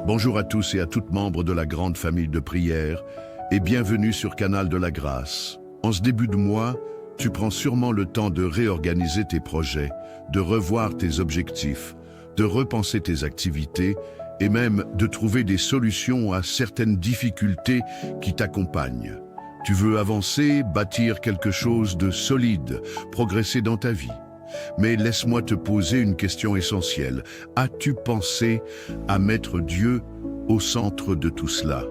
Bonjour à tous et à toutes membres de la grande famille de prière et bienvenue sur Canal de la Grâce. En ce début de mois, tu prends sûrement le temps de réorganiser tes projets, de revoir tes objectifs, de repenser tes activités et même de trouver des solutions à certaines difficultés qui t'accompagnent. Tu veux avancer, bâtir quelque chose de solide, progresser dans ta vie. Mais laisse-moi te poser une question essentielle. As-tu pensé à mettre Dieu au centre de tout cela?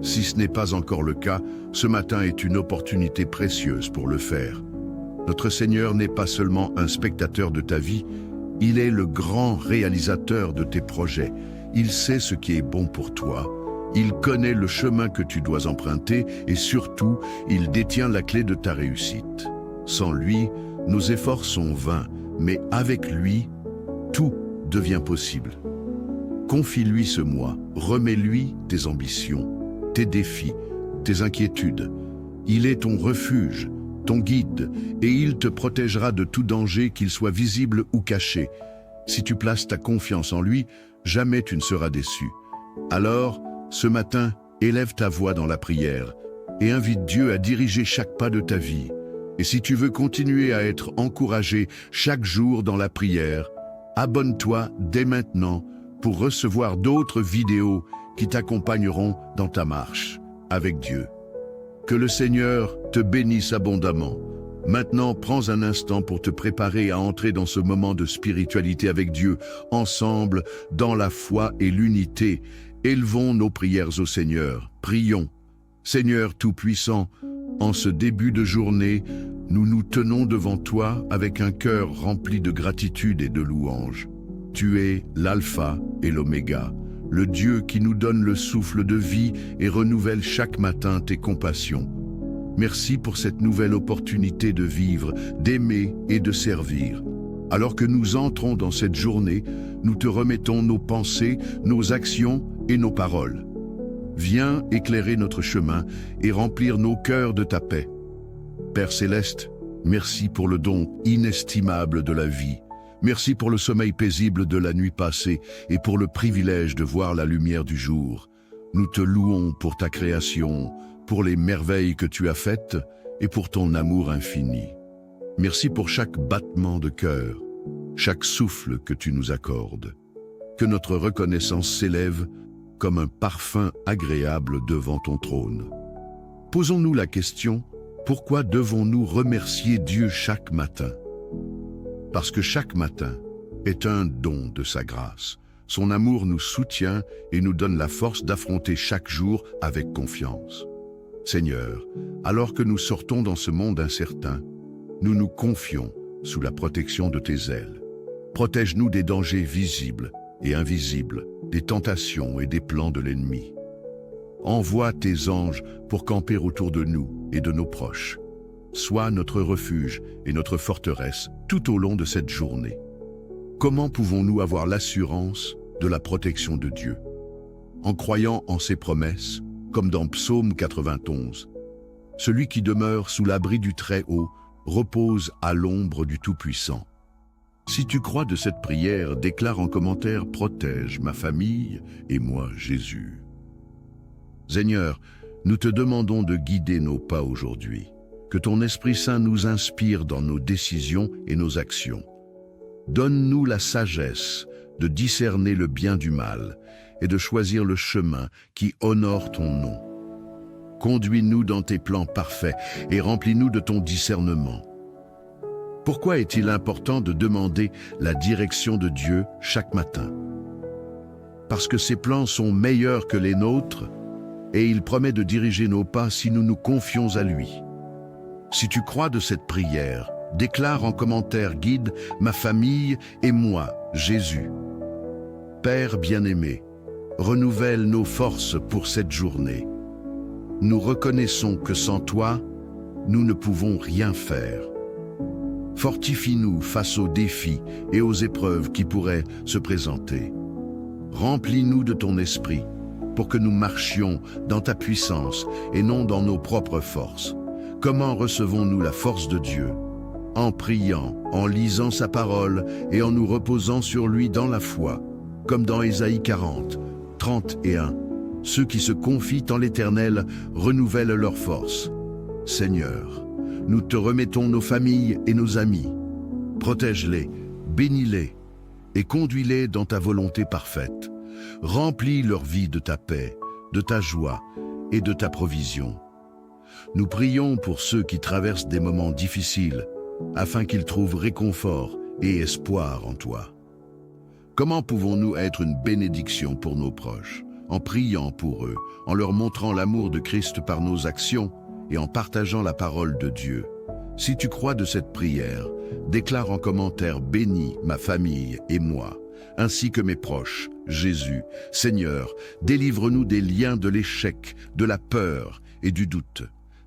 Si ce n'est pas encore le cas, ce matin est une opportunité précieuse pour le faire. Notre Seigneur n'est pas seulement un spectateur de ta vie, il est le grand réalisateur de tes projets. Il sait ce qui est bon pour toi. Il connaît le chemin que tu dois emprunter et surtout, il détient la clé de ta réussite. Sans lui, nos efforts sont vains, mais avec lui, tout devient possible. Confie-lui ce mois, remets-lui tes ambitions, tes défis, tes inquiétudes. Il est ton refuge, ton guide, et il te protégera de tout danger, qu'il soit visible ou caché. Si tu places ta confiance en lui, jamais tu ne seras déçu. Alors, ce matin, élève ta voix dans la prière et invite Dieu à diriger chaque pas de ta vie. Et si tu veux continuer à être encouragé chaque jour dans la prière, abonne-toi dès maintenant pour recevoir d'autres vidéos qui t'accompagneront dans ta marche avec Dieu. Que le Seigneur te bénisse abondamment. Maintenant, prends un instant pour te préparer à entrer dans ce moment de spiritualité avec Dieu, ensemble, dans la foi et l'unité. Élevons nos prières au Seigneur. Prions. Seigneur Tout-Puissant, en ce début de journée, nous nous tenons devant toi avec un cœur rempli de gratitude et de louange. Tu es l'alpha et l'oméga, le Dieu qui nous donne le souffle de vie et renouvelle chaque matin tes compassions. Merci pour cette nouvelle opportunité de vivre, d'aimer et de servir. Alors que nous entrons dans cette journée, nous te remettons nos pensées, nos actions et nos paroles. Viens éclairer notre chemin et remplir nos cœurs de ta paix. Père Céleste, merci pour le don inestimable de la vie. Merci pour le sommeil paisible de la nuit passée et pour le privilège de voir la lumière du jour. Nous te louons pour ta création, pour les merveilles que tu as faites et pour ton amour infini. Merci pour chaque battement de cœur, chaque souffle que tu nous accordes. Que notre reconnaissance s'élève comme un parfum agréable devant ton trône. Posons-nous la question, pourquoi devons-nous remercier Dieu chaque matin? Parce que chaque matin est un don de sa grâce. Son amour nous soutient et nous donne la force d'affronter chaque jour avec confiance. Seigneur, alors que nous sortons dans ce monde incertain, nous nous confions sous la protection de tes ailes. Protège-nous des dangers visibles et invisibles, des tentations et des plans de l'ennemi. Envoie tes anges pour camper autour de nous et de nos proches. Sois notre refuge et notre forteresse tout au long de cette journée. Comment pouvons-nous avoir l'assurance de la protection de Dieu? En croyant en ses promesses, comme dans Psaume 91. Celui qui demeure sous l'abri du Très-Haut repose à l'ombre du Tout-Puissant. Si tu crois de cette prière, déclare en commentaire « Protège ma famille et moi, Jésus ». Seigneur, nous te demandons de guider nos pas aujourd'hui. Que ton Esprit Saint nous inspire dans nos décisions et nos actions. Donne-nous la sagesse de discerner le bien du mal et de choisir le chemin qui honore ton nom. Conduis-nous dans tes plans parfaits et remplis-nous de ton discernement. Pourquoi est-il important de demander la direction de Dieu chaque matin? Parce que ses plans sont meilleurs que les nôtres et il promet de diriger nos pas si nous nous confions à lui. Si tu crois de cette prière, déclare en commentaire « Guide ma famille et moi, Jésus ». Père bien-aimé, renouvelle nos forces pour cette journée. Nous reconnaissons que sans toi, nous ne pouvons rien faire. Fortifie-nous face aux défis et aux épreuves qui pourraient se présenter. Remplis-nous de ton esprit pour que nous marchions dans ta puissance et non dans nos propres forces. Comment recevons-nous la force de Dieu? En priant, en lisant sa parole et en nous reposant sur lui dans la foi, comme dans Ésaïe 40. 31. Ceux qui se confient en l'Éternel renouvellent leur force. Seigneur, nous te remettons nos familles et nos amis. Protège-les, bénis-les et conduis-les dans ta volonté parfaite. Remplis leur vie de ta paix, de ta joie et de ta provision. Nous prions pour ceux qui traversent des moments difficiles, afin qu'ils trouvent réconfort et espoir en toi. Comment pouvons-nous être une bénédiction pour nos proches? En priant pour eux, en leur montrant l'amour de Christ par nos actions et en partageant la parole de Dieu. Si tu crois de cette prière, déclare en commentaire « Bénis ma famille et moi, ainsi que mes proches, Jésus. Seigneur, délivre-nous des liens de l'échec, de la peur et du doute.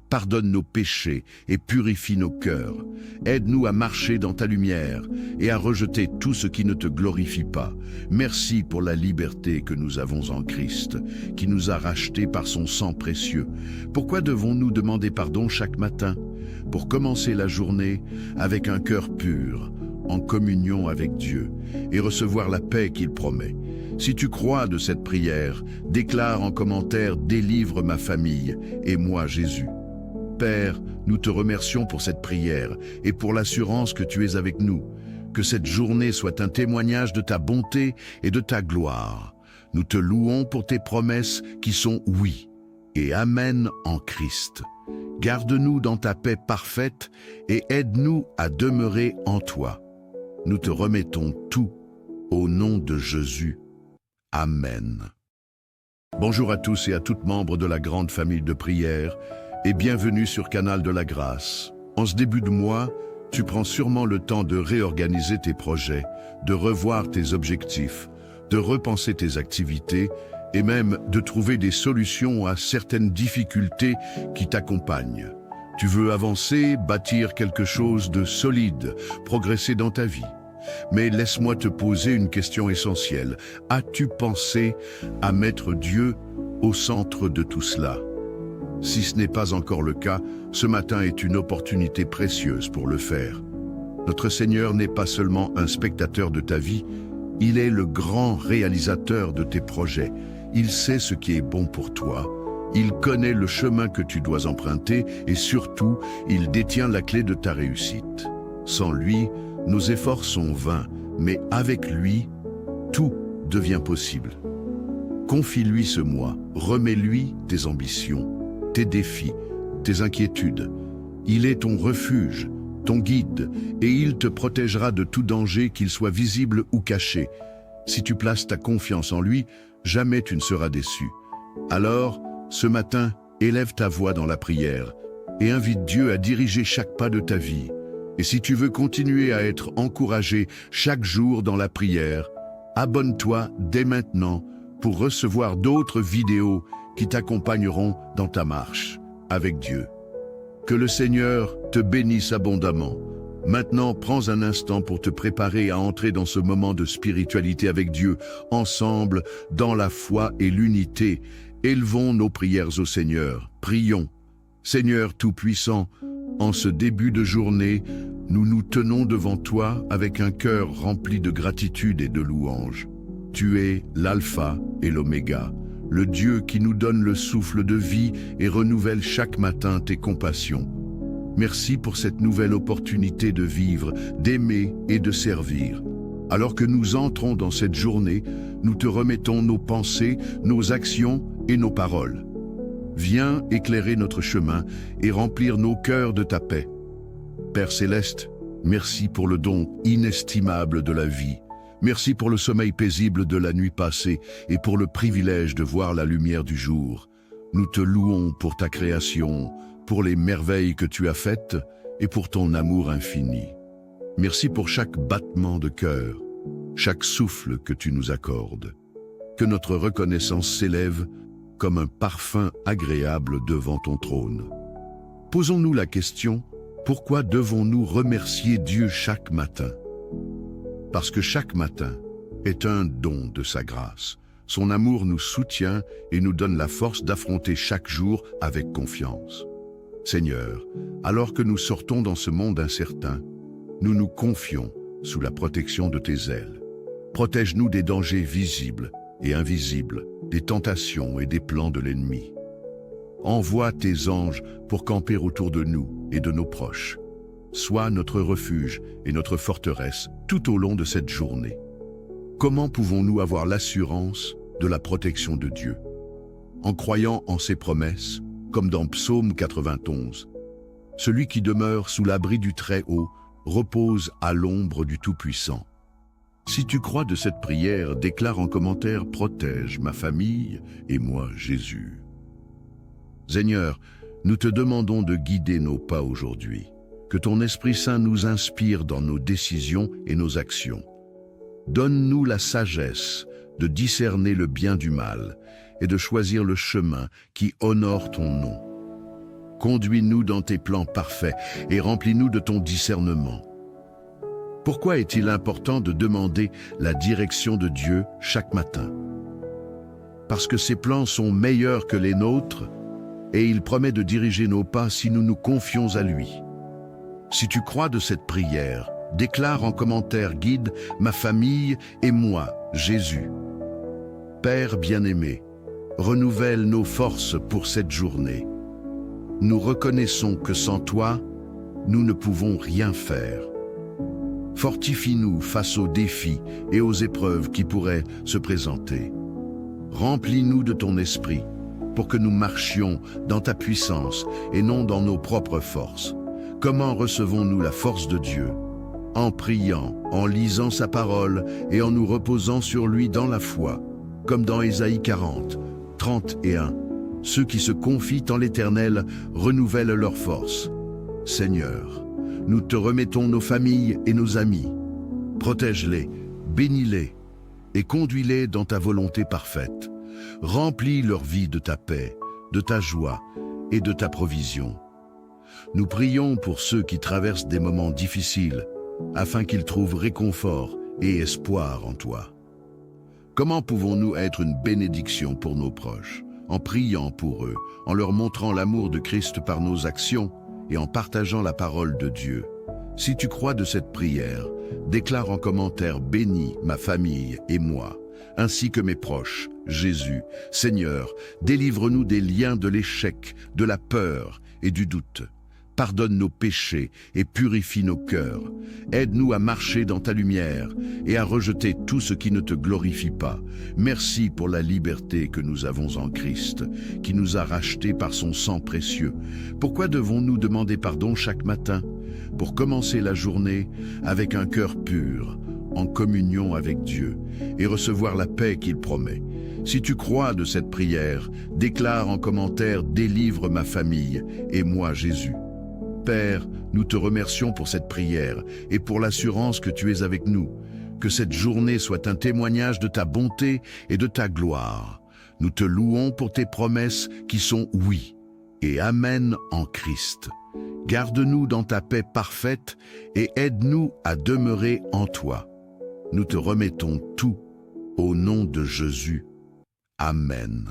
Pardonne nos péchés et purifie nos cœurs. Aide-nous à marcher dans ta lumière et à rejeter tout ce qui ne te glorifie pas. Merci pour la liberté que nous avons en Christ, qui nous a rachetés par son sang précieux. Pourquoi devons-nous demander pardon chaque matin? Pour commencer la journée avec un cœur pur, en communion avec Dieu, et recevoir la paix qu'il promet. Si tu crois de cette prière, déclare en commentaire « Délivre ma famille et moi Jésus ». Père, nous te remercions pour cette prière et pour l'assurance que tu es avec nous. Que cette journée soit un témoignage de ta bonté et de ta gloire. Nous te louons pour tes promesses qui sont oui et amen en Christ. Garde-nous dans ta paix parfaite et aide-nous à demeurer en toi. Nous te remettons tout au nom de Jésus. Amen. Bonjour à tous et à toutes membres de la grande famille de prière et bienvenue sur Canal de la Grâce. En ce début de mois, tu prends sûrement le temps de réorganiser tes projets, de revoir tes objectifs, de repenser tes activités et même de trouver des solutions à certaines difficultés qui t'accompagnent. Tu veux avancer, bâtir quelque chose de solide, progresser dans ta vie. Mais laisse-moi te poser une question essentielle. As-tu pensé à mettre Dieu au centre de tout cela? Si ce n'est pas encore le cas, ce matin est une opportunité précieuse pour le faire. Notre Seigneur n'est pas seulement un spectateur de ta vie, il est le grand réalisateur de tes projets. Il sait ce qui est bon pour toi, il connaît le chemin que tu dois emprunter et surtout, il détient la clé de ta réussite. Sans lui, nos efforts sont vains, mais avec lui, tout devient possible. Confie-lui ce mois, remets-lui tes ambitions, tes défis, tes inquiétudes. Il est ton refuge, ton guide, et il te protégera de tout danger, qu'il soit visible ou caché. Si tu places ta confiance en lui, jamais tu ne seras déçu. Alors, ce matin, élève ta voix dans la prière et invite Dieu à diriger chaque pas de ta vie. Et si tu veux continuer à être encouragé chaque jour dans la prière, abonne-toi dès maintenant pour recevoir d'autres vidéos qui t'accompagneront dans ta marche avec Dieu. Que le Seigneur te bénisse abondamment. Maintenant, prends un instant pour te préparer à entrer dans ce moment de spiritualité avec Dieu, ensemble, dans la foi et l'unité. Élevons nos prières au Seigneur. Prions. Seigneur Tout-Puissant, en ce début de journée, nous nous tenons devant toi avec un cœur rempli de gratitude et de louange. Tu es l'Alpha et l'Oméga, le Dieu qui nous donne le souffle de vie et renouvelle chaque matin tes compassions. Merci pour cette nouvelle opportunité de vivre, d'aimer et de servir. Alors que nous entrons dans cette journée, nous te remettons nos pensées, nos actions et nos paroles. Viens éclairer notre chemin et remplir nos cœurs de ta paix. Père Céleste, merci pour le don inestimable de la vie. Merci pour le sommeil paisible de la nuit passée et pour le privilège de voir la lumière du jour. Nous te louons pour ta création, pour les merveilles que tu as faites et pour ton amour infini. Merci pour chaque battement de cœur, chaque souffle que tu nous accordes. Que notre reconnaissance s'élève comme un parfum agréable devant ton trône. Posons-nous la question, pourquoi devons-nous remercier Dieu chaque matin? Parce que chaque matin est un don de sa grâce. Son amour nous soutient et nous donne la force d'affronter chaque jour avec confiance. Seigneur, alors que nous sortons dans ce monde incertain, nous nous confions sous la protection de tes ailes. Protège-nous des dangers visibles et invisibles, des tentations et des plans de l'ennemi. Envoie tes anges pour camper autour de nous et de nos proches. Sois notre refuge et notre forteresse tout au long de cette journée. Comment pouvons-nous avoir l'assurance de la protection de Dieu? En croyant en ses promesses, comme dans Psaume 91. Celui qui demeure sous l'abri du Très-Haut repose à l'ombre du Tout-Puissant. Si tu crois de cette prière, déclare en commentaire « Protège ma famille et moi, Jésus ». Seigneur, nous te demandons de guider nos pas aujourd'hui. Que ton Esprit Saint nous inspire dans nos décisions et nos actions. Donne-nous la sagesse de discerner le bien du mal et de choisir le chemin qui honore ton nom. Conduis-nous dans tes plans parfaits et remplis-nous de ton discernement. Pourquoi est-il important de demander la direction de Dieu chaque matin? Parce que ses plans sont meilleurs que les nôtres et il promet de diriger nos pas si nous nous confions à lui. Si tu crois de cette prière, déclare en commentaire « Guide ma famille et moi, Jésus ». Père bien-aimé, renouvelle nos forces pour cette journée. Nous reconnaissons que sans toi, nous ne pouvons rien faire. Fortifie-nous face aux défis et aux épreuves qui pourraient se présenter. Remplis-nous de ton esprit pour que nous marchions dans ta puissance et non dans nos propres forces. Comment recevons-nous la force de Dieu? En priant, en lisant sa parole et en nous reposant sur lui dans la foi, comme dans Ésaïe 40, 31. Ceux qui se confient en l'Éternel renouvellent leur force. Seigneur, nous te remettons nos familles et nos amis. Protège-les, bénis-les et conduis-les dans ta volonté parfaite. Remplis leur vie de ta paix, de ta joie et de ta provision. Nous prions pour ceux qui traversent des moments difficiles, afin qu'ils trouvent réconfort et espoir en toi. Comment pouvons-nous être une bénédiction pour nos proches? En priant pour eux, en leur montrant l'amour de Christ par nos actions et en partageant la parole de Dieu. Si tu crois de cette prière, déclare en commentaire « Bénis ma famille et moi, ainsi que mes proches, Jésus. Seigneur, délivre-nous des liens de l'échec, de la peur et du doute. Pardonne nos péchés et purifie nos cœurs. Aide-nous à marcher dans ta lumière et à rejeter tout ce qui ne te glorifie pas. Merci pour la liberté que nous avons en Christ, qui nous a rachetés par son sang précieux. Pourquoi devons-nous demander pardon chaque matin? Pour commencer la journée avec un cœur pur, en communion avec Dieu, et recevoir la paix qu'il promet. Si tu crois de cette prière, déclare en commentaire « Délivre ma famille et moi, Jésus ». Père, nous te remercions pour cette prière et pour l'assurance que tu es avec nous. Que cette journée soit un témoignage de ta bonté et de ta gloire. Nous te louons pour tes promesses qui sont oui et amen en Christ. Garde-nous dans ta paix parfaite et aide-nous à demeurer en toi. Nous te remettons tout au nom de Jésus. Amen.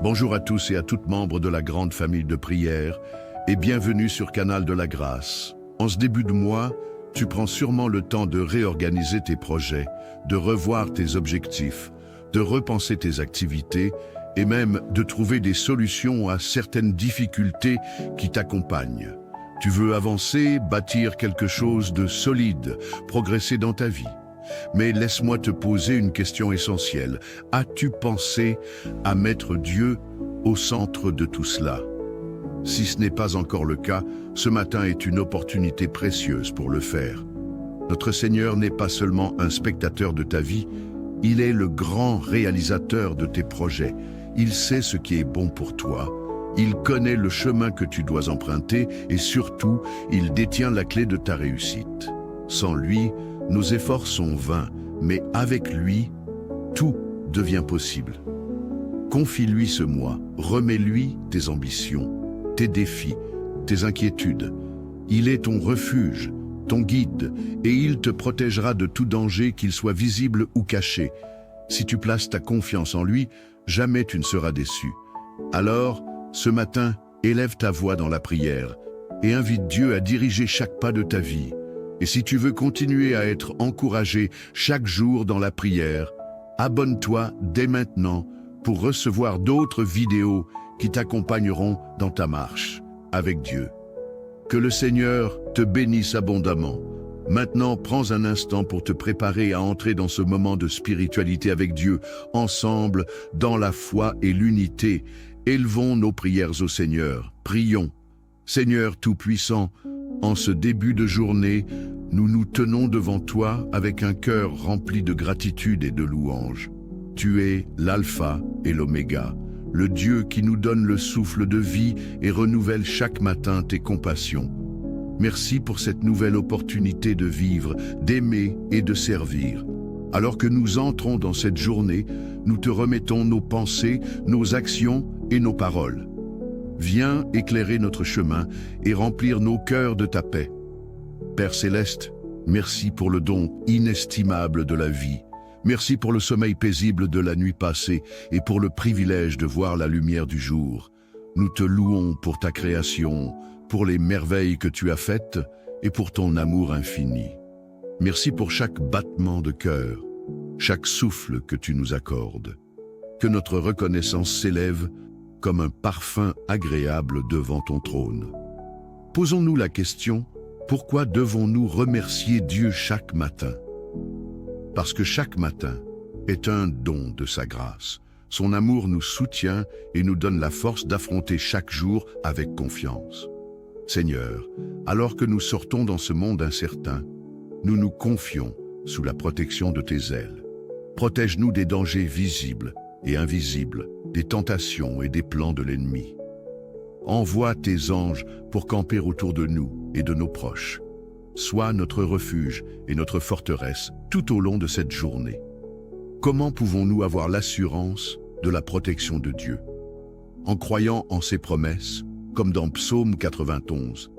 Bonjour à tous et à toutes membres de la grande famille de prière et bienvenue sur Canal de la Grâce. En ce début de mois, tu prends sûrement le temps de réorganiser tes projets, de revoir tes objectifs, de repenser tes activités et même de trouver des solutions à certaines difficultés qui t'accompagnent. Tu veux avancer, bâtir quelque chose de solide, progresser dans ta vie. Mais laisse-moi te poser une question essentielle. As-tu pensé à mettre Dieu au centre de tout cela? Si ce n'est pas encore le cas, ce matin est une opportunité précieuse pour le faire. Notre Seigneur n'est pas seulement un spectateur de ta vie, il est le grand réalisateur de tes projets. Il sait ce qui est bon pour toi. Il connaît le chemin que tu dois emprunter et surtout, il détient la clé de ta réussite. Sans lui, nos efforts sont vains, mais avec lui, tout devient possible. Confie-lui ce mois, remets-lui tes ambitions, tes défis, tes inquiétudes. Il est ton refuge, ton guide, et il te protégera de tout danger, qu'il soit visible ou caché. Si tu places ta confiance en lui, jamais tu ne seras déçu. Alors, ce matin, élève ta voix dans la prière et invite Dieu à diriger chaque pas de ta vie. Et si tu veux continuer à être encouragé chaque jour dans la prière, Abonne-toi dès maintenant pour recevoir d'autres vidéos qui t'accompagneront dans ta marche avec Dieu. Que le Seigneur te bénisse abondamment. Maintenant, prends un instant pour te préparer à entrer dans ce moment de spiritualité avec Dieu, ensemble, dans la foi et l'unité. Élevons nos prières au Seigneur. Prions. Seigneur Tout-Puissant, en ce début de journée, nous nous tenons devant toi avec un cœur rempli de gratitude et de louange. Tu es l'Alpha et l'Oméga, le Dieu qui nous donne le souffle de vie et renouvelle chaque matin tes compassions. Merci pour cette nouvelle opportunité de vivre, d'aimer et de servir. Alors que nous entrons dans cette journée, nous te remettons nos pensées, nos actions et nos paroles. Viens éclairer notre chemin et remplir nos cœurs de ta paix. Père Céleste, merci pour le don inestimable de la vie. Merci pour le sommeil paisible de la nuit passée et pour le privilège de voir la lumière du jour. Nous te louons pour ta création, pour les merveilles que tu as faites et pour ton amour infini. Merci pour chaque battement de cœur, chaque souffle que tu nous accordes. Que notre reconnaissance s'élève comme un parfum agréable devant ton trône. Posons-nous la question, pourquoi devons-nous remercier Dieu chaque matin? Parce que chaque matin est un don de sa grâce. Son amour nous soutient et nous donne la force d'affronter chaque jour avec confiance. Seigneur, alors que nous sortons dans ce monde incertain, nous nous confions sous la protection de tes ailes. Protège-nous des dangers visibles et invisibles, des tentations et des plans de l'ennemi. Envoie tes anges pour camper autour de nous et de nos proches. Sois notre refuge et notre forteresse tout au long de cette journée. Comment pouvons-nous avoir l'assurance de la protection de Dieu? En croyant en ses promesses, comme dans Psaume 91.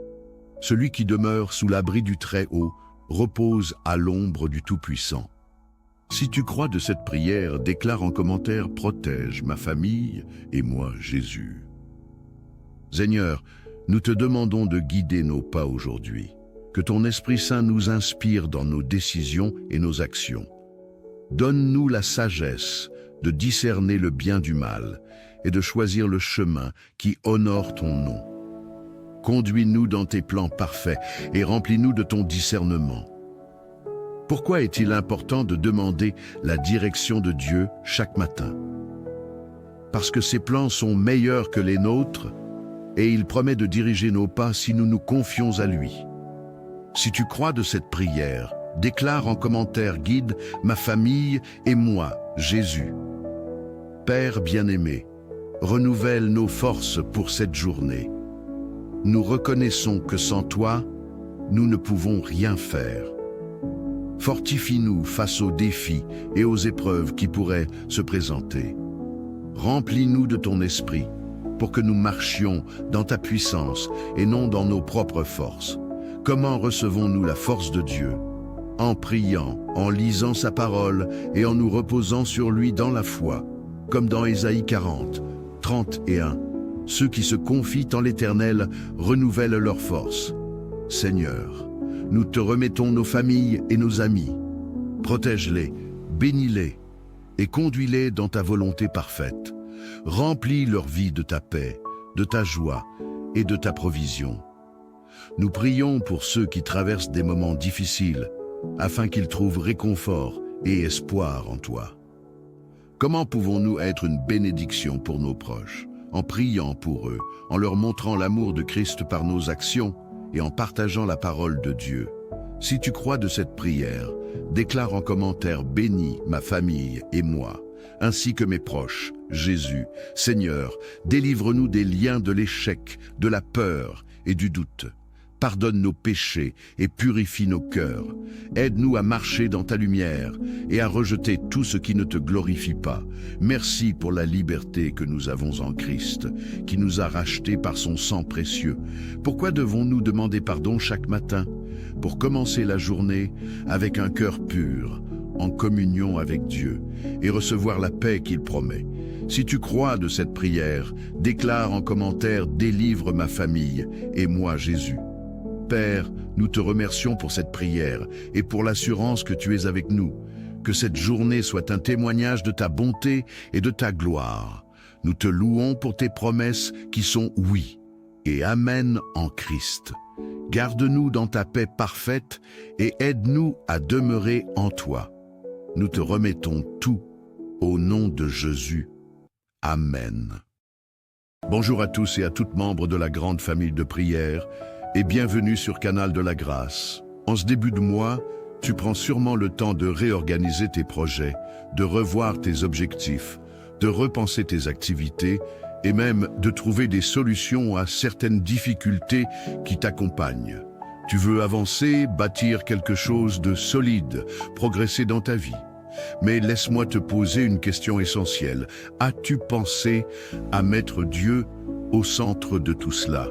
Celui qui demeure sous l'abri du Très-Haut repose à l'ombre du Tout-Puissant. Si tu crois de cette prière, déclare en commentaire « Protège ma famille et moi, Jésus ». Seigneur, nous te demandons de guider nos pas aujourd'hui. Que ton Esprit Saint nous inspire dans nos décisions et nos actions. Donne-nous la sagesse de discerner le bien du mal et de choisir le chemin qui honore ton nom. Conduis-nous dans tes plans parfaits et remplis-nous de ton discernement. Pourquoi est-il important de demander la direction de Dieu chaque matin? Parce que ses plans sont meilleurs que les nôtres et il promet de diriger nos pas si nous nous confions à lui. Si tu crois de cette prière, déclare en commentaire « Guide ma famille et moi, Jésus ». Père bien-aimé, renouvelle nos forces pour cette journée. Nous reconnaissons que sans toi, nous ne pouvons rien faire. Fortifie-nous face aux défis et aux épreuves qui pourraient se présenter. Remplis-nous de ton esprit pour que nous marchions dans ta puissance et non dans nos propres forces. Comment recevons-nous la force de Dieu? En priant, en lisant sa parole et en nous reposant sur lui dans la foi, comme dans Ésaïe 40, 31. Ceux qui se confient en l'Éternel renouvellent leur force. Seigneur, nous te remettons nos familles et nos amis. Protège-les, bénis-les et conduis-les dans ta volonté parfaite. Remplis leur vie de ta paix, de ta joie et de ta provision. Nous prions pour ceux qui traversent des moments difficiles, afin qu'ils trouvent réconfort et espoir en toi. Comment pouvons-nous être une bénédiction pour nos proches? En priant pour eux, en leur montrant l'amour de Christ par nos actions et en partageant la parole de Dieu. Si tu crois de cette prière, déclare en commentaire « Bénis ma famille et moi », ainsi que mes proches, Jésus. Seigneur, délivre-nous des liens de l'échec, de la peur et du doute. Pardonne nos péchés et purifie nos cœurs. Aide-nous à marcher dans ta lumière et à rejeter tout ce qui ne te glorifie pas. Merci pour la liberté que nous avons en Christ, qui nous a rachetés par son sang précieux. Pourquoi devons-nous demander pardon chaque matin? Pour commencer la journée avec un cœur pur, en communion avec Dieu, et recevoir la paix qu'il promet. Si tu crois de cette prière, déclare en commentaire « Délivre ma famille et moi Jésus ». Père, nous te remercions pour cette prière et pour l'assurance que tu es avec nous. Que cette journée soit un témoignage de ta bonté et de ta gloire. Nous te louons pour tes promesses qui sont oui et amen en Christ. Garde-nous dans ta paix parfaite et aide-nous à demeurer en toi. Nous te remettons tout au nom de Jésus. Amen. Bonjour à tous et à toutes membres de la grande famille de prière et bienvenue sur Canal de la Grâce. En ce début de mois, tu prends sûrement le temps de réorganiser tes projets, de revoir tes objectifs, de repenser tes activités et même de trouver des solutions à certaines difficultés qui t'accompagnent. Tu veux avancer, bâtir quelque chose de solide, progresser dans ta vie. Mais laisse-moi te poser une question essentielle. As-tu pensé à mettre Dieu au centre de tout cela?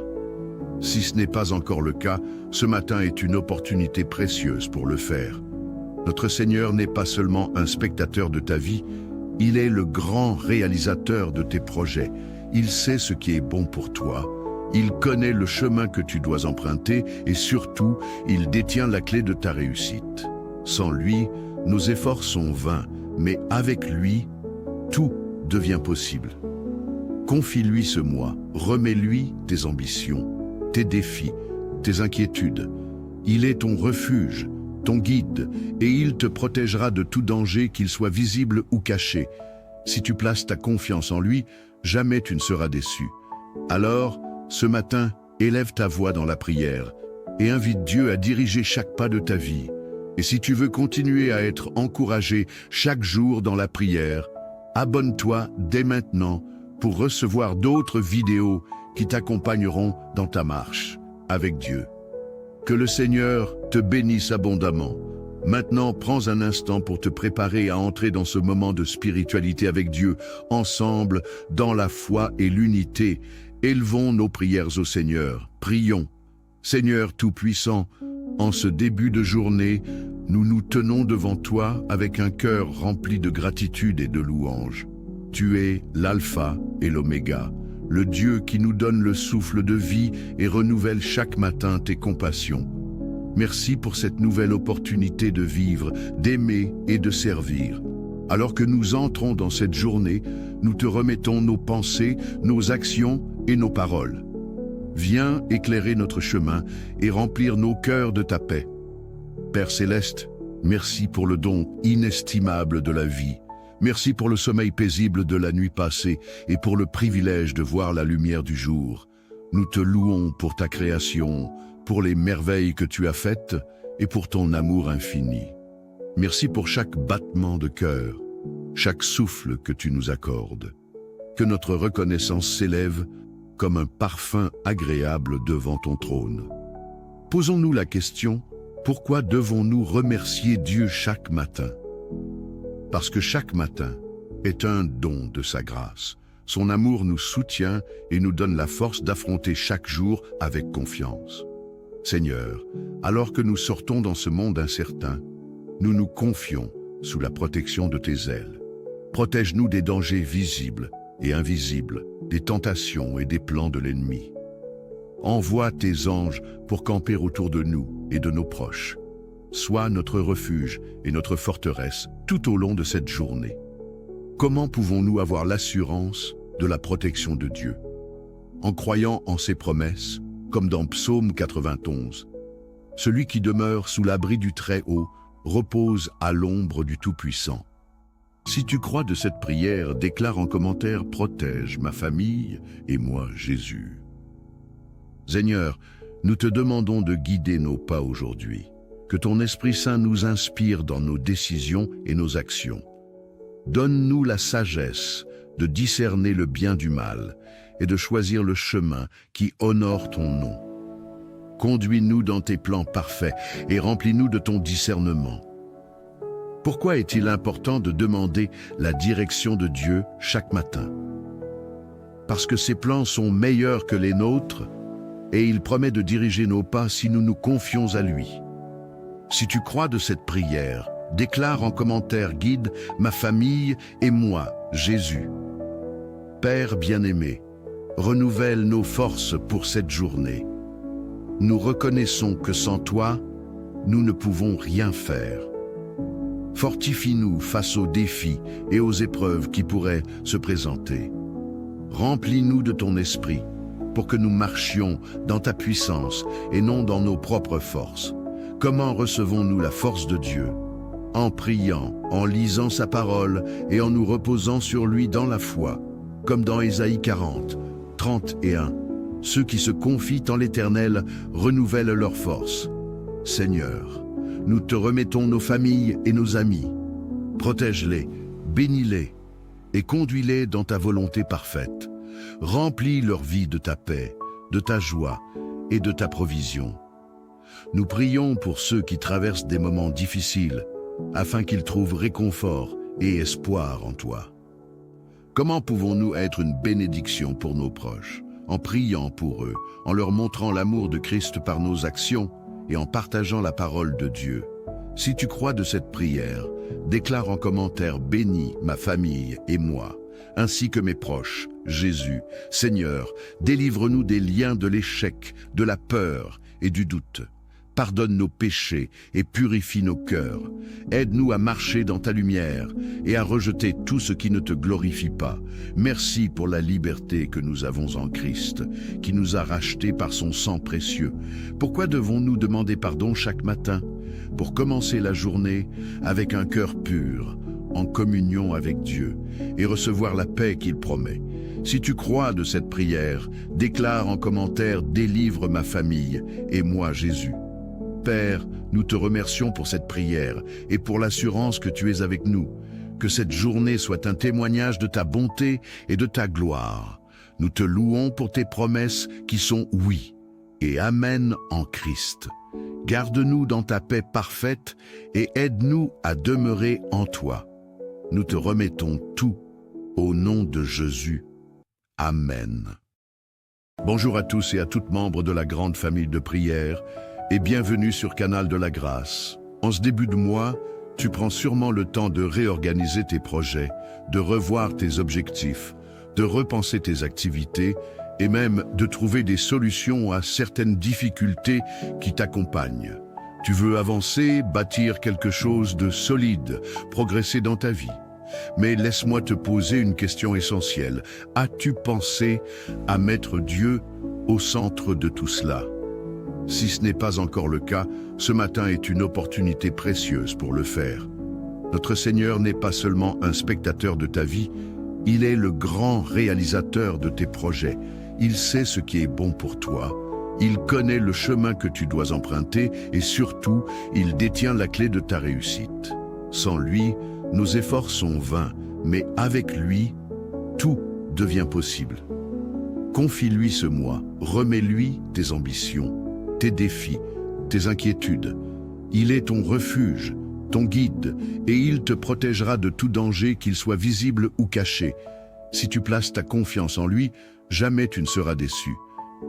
Si ce n'est pas encore le cas, ce matin est une opportunité précieuse pour le faire. Notre Seigneur n'est pas seulement un spectateur de ta vie, il est le grand réalisateur de tes projets. Il sait ce qui est bon pour toi, il connaît le chemin que tu dois emprunter et surtout, il détient la clé de ta réussite. Sans lui, nos efforts sont vains, mais avec lui, tout devient possible. Confie-lui ce mois, remets-lui tes ambitions, tes défis, tes inquiétudes. Il est ton refuge, ton guide, et il te protégera de tout danger, qu'il soit visible ou caché. Si tu places ta confiance en lui, jamais tu ne seras déçu. Alors, ce matin, élève ta voix dans la prière et invite Dieu à diriger chaque pas de ta vie. Et si tu veux continuer à être encouragé chaque jour dans la prière, abonne-toi dès maintenant pour recevoir d'autres vidéos qui t'accompagneront dans ta marche avec Dieu. Que le Seigneur te bénisse abondamment. Maintenant, prends un instant pour te préparer à entrer dans ce moment de spiritualité avec Dieu, ensemble, dans la foi et l'unité. Élevons nos prières au Seigneur. Prions. Seigneur Tout-Puissant, en ce début de journée, nous nous tenons devant toi avec un cœur rempli de gratitude et de louange. Tu es l'alpha et l'oméga, le Dieu qui nous donne le souffle de vie et renouvelle chaque matin tes compassions. Merci pour cette nouvelle opportunité de vivre, d'aimer et de servir. Alors que nous entrons dans cette journée, nous te remettons nos pensées, nos actions et nos paroles. Viens éclairer notre chemin et remplir nos cœurs de ta paix. Père Céleste, merci pour le don inestimable de la vie. Merci pour le sommeil paisible de la nuit passée et pour le privilège de voir la lumière du jour. Nous te louons pour ta création, pour les merveilles que tu as faites et pour ton amour infini. Merci pour chaque battement de cœur, chaque souffle que tu nous accordes. Que notre reconnaissance s'élève comme un parfum agréable devant ton trône. Posons-nous la question, pourquoi devons-nous remercier Dieu chaque matin? Parce que chaque matin est un don de sa grâce. Son amour nous soutient et nous donne la force d'affronter chaque jour avec confiance. Seigneur, alors que nous sortons dans ce monde incertain, nous nous confions sous la protection de tes ailes. Protège-nous des dangers visibles et invisibles, des tentations et des plans de l'ennemi. Envoie tes anges pour camper autour de nous et de nos proches. Sois notre refuge et notre forteresse tout au long de cette journée. Comment pouvons-nous avoir l'assurance de la protection de Dieu? En croyant en ses promesses, comme dans Psaume 91. Celui qui demeure sous l'abri du Très-Haut repose à l'ombre du Tout-Puissant. Si tu crois de cette prière, déclare en commentaire « Protège ma famille et moi, Jésus ». Seigneur, nous te demandons de guider nos pas aujourd'hui. Que ton Esprit Saint nous inspire dans nos décisions et nos actions. Donne-nous la sagesse de discerner le bien du mal et de choisir le chemin qui honore ton nom. Conduis-nous dans tes plans parfaits et remplis-nous de ton discernement. Pourquoi est-il important de demander la direction de Dieu chaque matin? Parce que ses plans sont meilleurs que les nôtres et il promet de diriger nos pas si nous nous confions à lui. Si tu crois de cette prière, déclare en commentaire « Guide ma famille et moi, Jésus ». Père bien-aimé, renouvelle nos forces pour cette journée. Nous reconnaissons que sans toi, nous ne pouvons rien faire. Fortifie-nous face aux défis et aux épreuves qui pourraient se présenter. Remplis-nous de ton esprit pour que nous marchions dans ta puissance et non dans nos propres forces. Comment recevons-nous la force de Dieu? En priant, en lisant sa parole et en nous reposant sur lui dans la foi, comme dans Ésaïe 40, 31. Ceux qui se confient en l'Éternel renouvellent leur force. Seigneur, nous te remettons nos familles et nos amis. Protège-les, bénis-les et conduis-les dans ta volonté parfaite. Remplis leur vie de ta paix, de ta joie et de ta provision. Nous prions pour ceux qui traversent des moments difficiles, afin qu'ils trouvent réconfort et espoir en toi. Comment pouvons-nous être une bénédiction pour nos proches? En priant pour eux, en leur montrant l'amour de Christ par nos actions et en partageant la parole de Dieu. Si tu crois de cette prière, déclare en commentaire « Bénis ma famille et moi », ainsi que mes proches. Jésus, Seigneur, délivre-nous des liens de l'échec, de la peur et du doute. Pardonne nos péchés et purifie nos cœurs. Aide-nous à marcher dans ta lumière et à rejeter tout ce qui ne te glorifie pas. Merci pour la liberté que nous avons en Christ, qui nous a rachetés par son sang précieux. Pourquoi devons-nous demander pardon chaque matin? Pour commencer la journée avec un cœur pur, en communion avec Dieu, et recevoir la paix qu'il promet. Si tu crois de cette prière, déclare en commentaire « Délivre ma famille et moi Jésus ». Père, nous te remercions pour cette prière et pour l'assurance que tu es avec nous. Que cette journée soit un témoignage de ta bonté et de ta gloire. Nous te louons pour tes promesses qui sont oui et amen en Christ. Garde-nous dans ta paix parfaite et aide-nous à demeurer en toi. Nous te remettons tout au nom de Jésus. Amen. Bonjour à tous et à toutes membres de la grande famille de prière et bienvenue sur Canal de la Grâce. En ce début de mois, tu prends sûrement le temps de réorganiser tes projets, de revoir tes objectifs, de repenser tes activités et même de trouver des solutions à certaines difficultés qui t'accompagnent. Tu veux avancer, bâtir quelque chose de solide, progresser dans ta vie. Mais laisse-moi te poser une question essentielle. As-tu pensé à mettre Dieu au centre de tout cela? Si ce n'est pas encore le cas, ce matin est une opportunité précieuse pour le faire. Notre Seigneur n'est pas seulement un spectateur de ta vie, il est le grand réalisateur de tes projets. Il sait ce qui est bon pour toi. Il connaît le chemin que tu dois emprunter et surtout, il détient la clé de ta réussite. Sans lui, nos efforts sont vains, mais avec lui, tout devient possible. Confie-lui ce mois, remets-lui tes ambitions, tes défis, tes inquiétudes. Il est ton refuge, ton guide, et il te protégera de tout danger, qu'il soit visible ou caché. Si tu places ta confiance en lui, jamais tu ne seras déçu.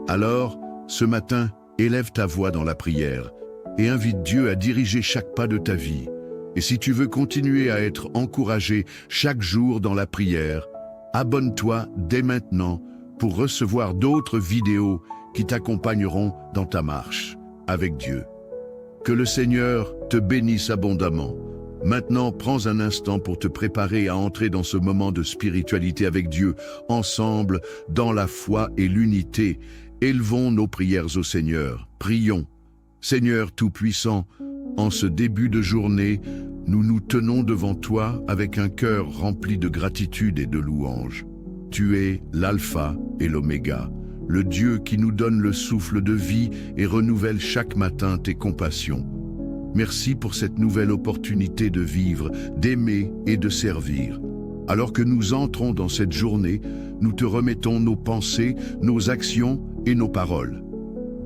Alors, ce matin, élève ta voix dans la prière et invite Dieu à diriger chaque pas de ta vie. Et si tu veux continuer à être encouragé chaque jour dans la prière, abonne-toi dès maintenant pour recevoir d'autres vidéos qui t'accompagneront dans ta marche avec Dieu. Que le Seigneur te bénisse abondamment. Maintenant, prends un instant pour te préparer à entrer dans ce moment de spiritualité avec Dieu, ensemble, dans la foi et l'unité. Élevons nos prières au Seigneur. Prions. Seigneur Tout-Puissant, en ce début de journée, nous nous tenons devant toi avec un cœur rempli de gratitude et de louange. Tu es l'Alpha et l'Oméga, le Dieu qui nous donne le souffle de vie et renouvelle chaque matin tes compassions. Merci pour cette nouvelle opportunité de vivre, d'aimer et de servir. Alors que nous entrons dans cette journée, nous te remettons nos pensées, nos actions et nos paroles.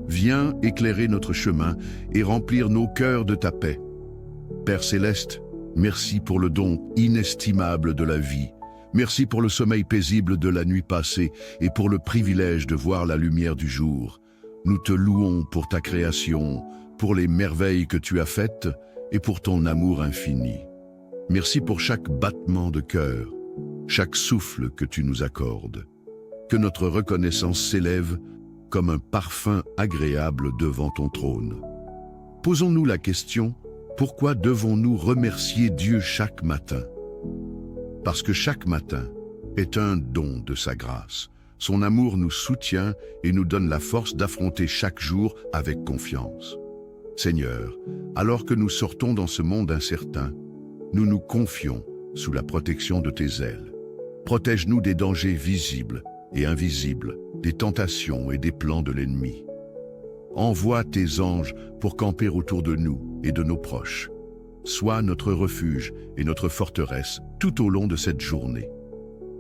Viens éclairer notre chemin et remplir nos cœurs de ta paix. Père Céleste, merci pour le don inestimable de la vie. Merci pour le sommeil paisible de la nuit passée et pour le privilège de voir la lumière du jour. Nous te louons pour ta création, pour les merveilles que tu as faites et pour ton amour infini. Merci pour chaque battement de cœur, chaque souffle que tu nous accordes. Que notre reconnaissance s'élève comme un parfum agréable devant ton trône. Posons-nous la question, Pourquoi devons-nous remercier Dieu chaque matin? Parce que chaque matin est un don de sa grâce. Son amour nous soutient et nous donne la force d'affronter chaque jour avec confiance. Seigneur, alors que nous sortons dans ce monde incertain, nous nous confions sous la protection de tes ailes. Protège-nous des dangers visibles et invisibles, des tentations et des plans de l'ennemi. Envoie tes anges pour camper autour de nous et de nos proches. Sois notre refuge et notre forteresse tout au long de cette journée.